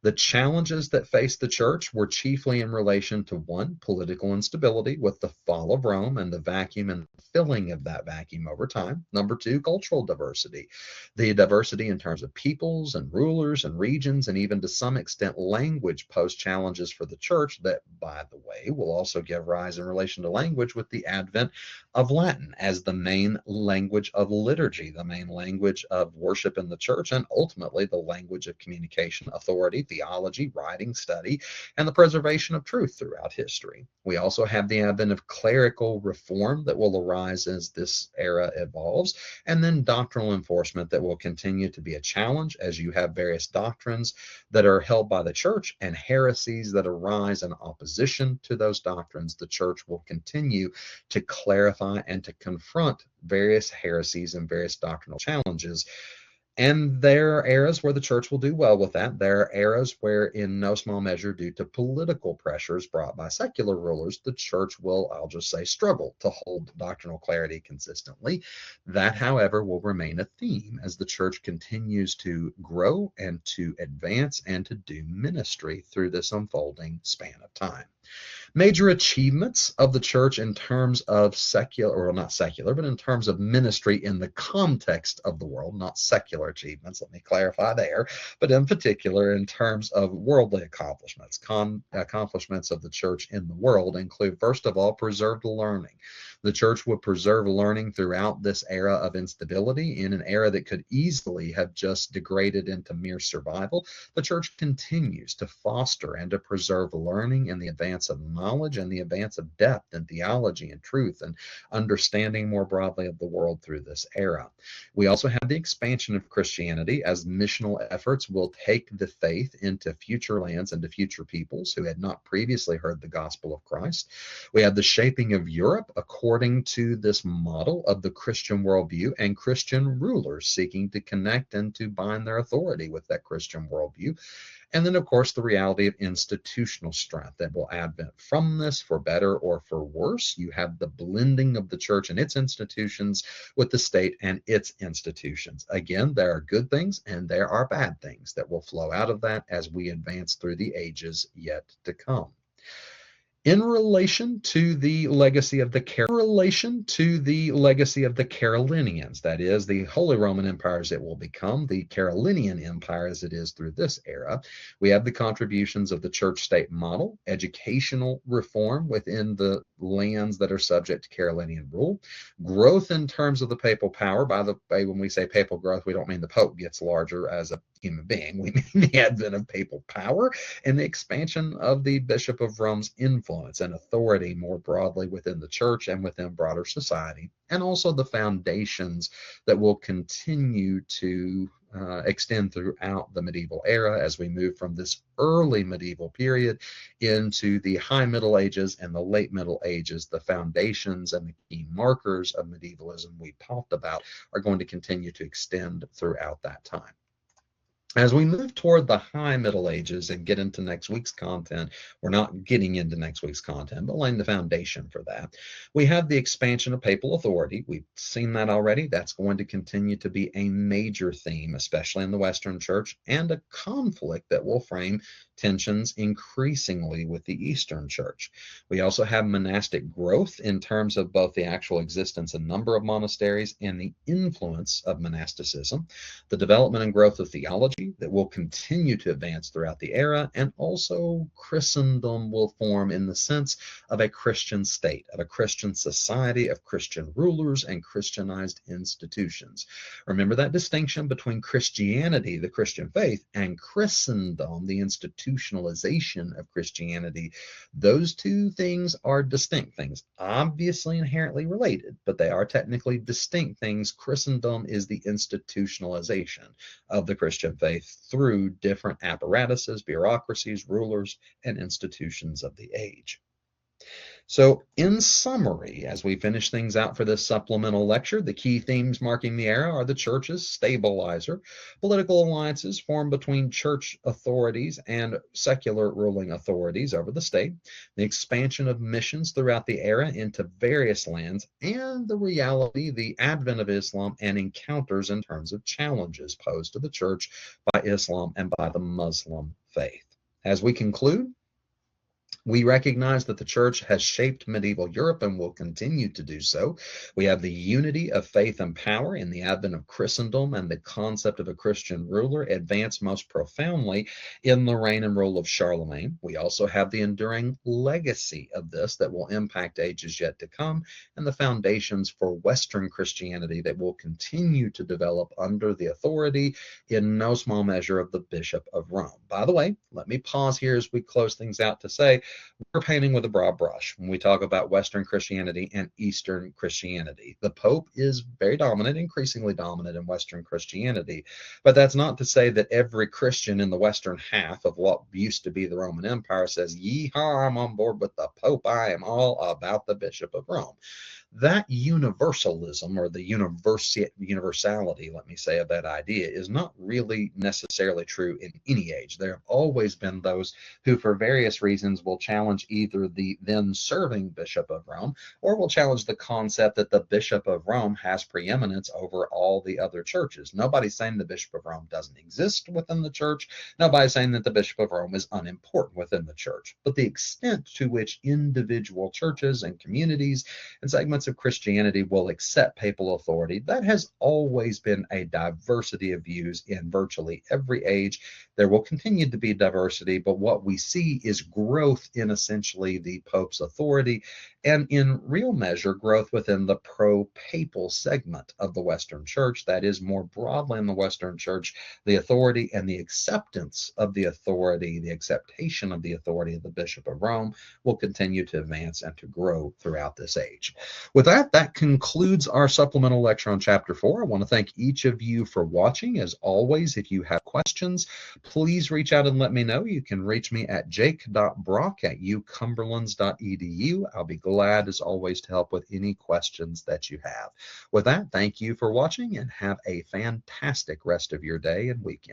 The challenges that faced the church were chiefly in relation to one, political instability with the fall of Rome and the vacuum and filling of that vacuum over time. Number two, cultural diversity. The diversity in terms of peoples and rulers and regions, and even to some extent language posed challenges for the church that, by the way, will also give rise in relation to language with the advent of Latin as the main language of liturgy, the main language of worship in the church, and ultimately the language of communication, authority, theology, writing, study, and the preservation of truth throughout history. We also have the advent of clerical reform that will arise as this era evolves, and then doctrinal enforcement that will continue to be a challenge as you have various doctrines that are held by the church and heresies that arise in opposition to those doctrines. The church will continue to clarify and to confront various heresies and various doctrinal challenges. And there are eras where the church will do well with that. There are eras where, in no small measure, due to political pressures brought by secular rulers, the church will, I'll just say, struggle to hold doctrinal clarity consistently. That, however, will remain a theme as the church continues to grow and to advance and to do ministry through this unfolding span of time. Major achievements of the church in terms of secular, or not secular, but in terms of ministry in the context of the world, not secular achievements, let me clarify there, but in particular in terms of worldly accomplishments. Accomplishments of the church in the world include, first of all, preserved learning. The church would preserve learning throughout this era of instability, in an era that could easily have just degraded into mere survival. The church continues to foster and to preserve learning and the advance of knowledge and the advance of depth and theology and truth and understanding more broadly of the world through this era. We also have the expansion of Christianity as missional efforts will take the faith into future lands and to future peoples who had not previously heard the gospel of Christ. We have the shaping of Europe according to this model of the Christian worldview and Christian rulers seeking to connect and to bind their authority with that Christian worldview. And then, of course, the reality of institutional strength that will advent from this, for better or for worse. You have the blending of the church and its institutions with the state and its institutions. Again, there are good things and there are bad things that will flow out of that as we advance through the ages yet to come. In relation to the legacy of the Carolinians, that is, the Holy Roman Empire as it will become, the Carolinian Empire as it is through this era, we have the contributions of the church-state model, educational reform within the lands that are subject to Carolinian rule, growth in terms of the papal power. By the way, when we say papal growth, we don't mean the Pope gets larger as a human being. We mean the advent of papal power and the expansion of the Bishop of Rome's influence and authority more broadly within the church and within broader society, and also the foundations that will continue to extend throughout the medieval era as we move from this early medieval period into the high Middle Ages and the late Middle Ages. The foundations and the key markers of medievalism we talked about are going to continue to extend throughout that time. As we move toward the high Middle Ages and get into next week's content, we're not getting into next week's content, but laying the foundation for that. We have the expansion of papal authority. We've seen that already. That's going to continue to be a major theme, especially in the Western Church, and a conflict that will frame tensions increasingly with the Eastern Church. We also have monastic growth in terms of both the actual existence and number of monasteries and the influence of monasticism, the development and growth of theology that will continue to advance throughout the era, and also Christendom will form in the sense of a Christian state, of a Christian society, of Christian rulers and Christianized institutions. Remember that distinction between Christianity, the Christian faith, and Christendom, the institution institutionalization of Christianity. Those two things are distinct things, obviously inherently related, but they are technically distinct things. Christendom is the institutionalization of the Christian faith through different apparatuses, bureaucracies, rulers, and institutions of the age. So, in summary, as we finish things out for this supplemental lecture, the key themes marking the era are the church's stabilizer, political alliances formed between church authorities and secular ruling authorities over the state, the expansion of missions throughout the era into various lands, and the reality, the advent of Islam, and encounters in terms of challenges posed to the church by Islam and by the Muslim faith. As we conclude, we recognize that the church has shaped medieval Europe and will continue to do so. We have the unity of faith and power in the advent of Christendom, and the concept of a Christian ruler advanced most profoundly in the reign and rule of Charlemagne. We also have the enduring legacy of this that will impact ages yet to come, and the foundations for Western Christianity that will continue to develop under the authority, in no small measure, of the Bishop of Rome. By the way, let me pause here as we close things out to say, we're painting with a broad brush when we talk about Western Christianity and Eastern Christianity. The Pope is very dominant, increasingly dominant in Western Christianity, but that's not to say that every Christian in the Western half of what used to be the Roman Empire says, yeehaw, I'm on board with the Pope, I am all about the Bishop of Rome. That universalism, or the universality, let me say, of that idea is not really necessarily true in any age. There have always been those who, for various reasons, will challenge either the then serving Bishop of Rome, or will challenge the concept that the Bishop of Rome has preeminence over all the other churches. Nobody's saying the Bishop of Rome doesn't exist within the church. Nobody's saying that the Bishop of Rome is unimportant within the church. But the extent to which individual churches and communities and segments of Christianity will accept papal authority, that has always been a diversity of views in virtually every age. There will continue to be diversity, but what we see is growth in essentially the Pope's authority, and in real measure, growth within the pro-papal segment of the Western Church. That is, more broadly in the Western Church, the authority and the acceptance of the authority, the acceptation of the authority of the Bishop of Rome will continue to advance and to grow throughout this age. With that, that concludes our supplemental lecture on Chapter 4. I want to thank each of you for watching. As always, if you have questions, please reach out and let me know. You can reach me at jake.brock@ucumberlands.edu. I'll be glad, as always, to help with any questions that you have. With that, thank you for watching, and have a fantastic rest of your day and weekend.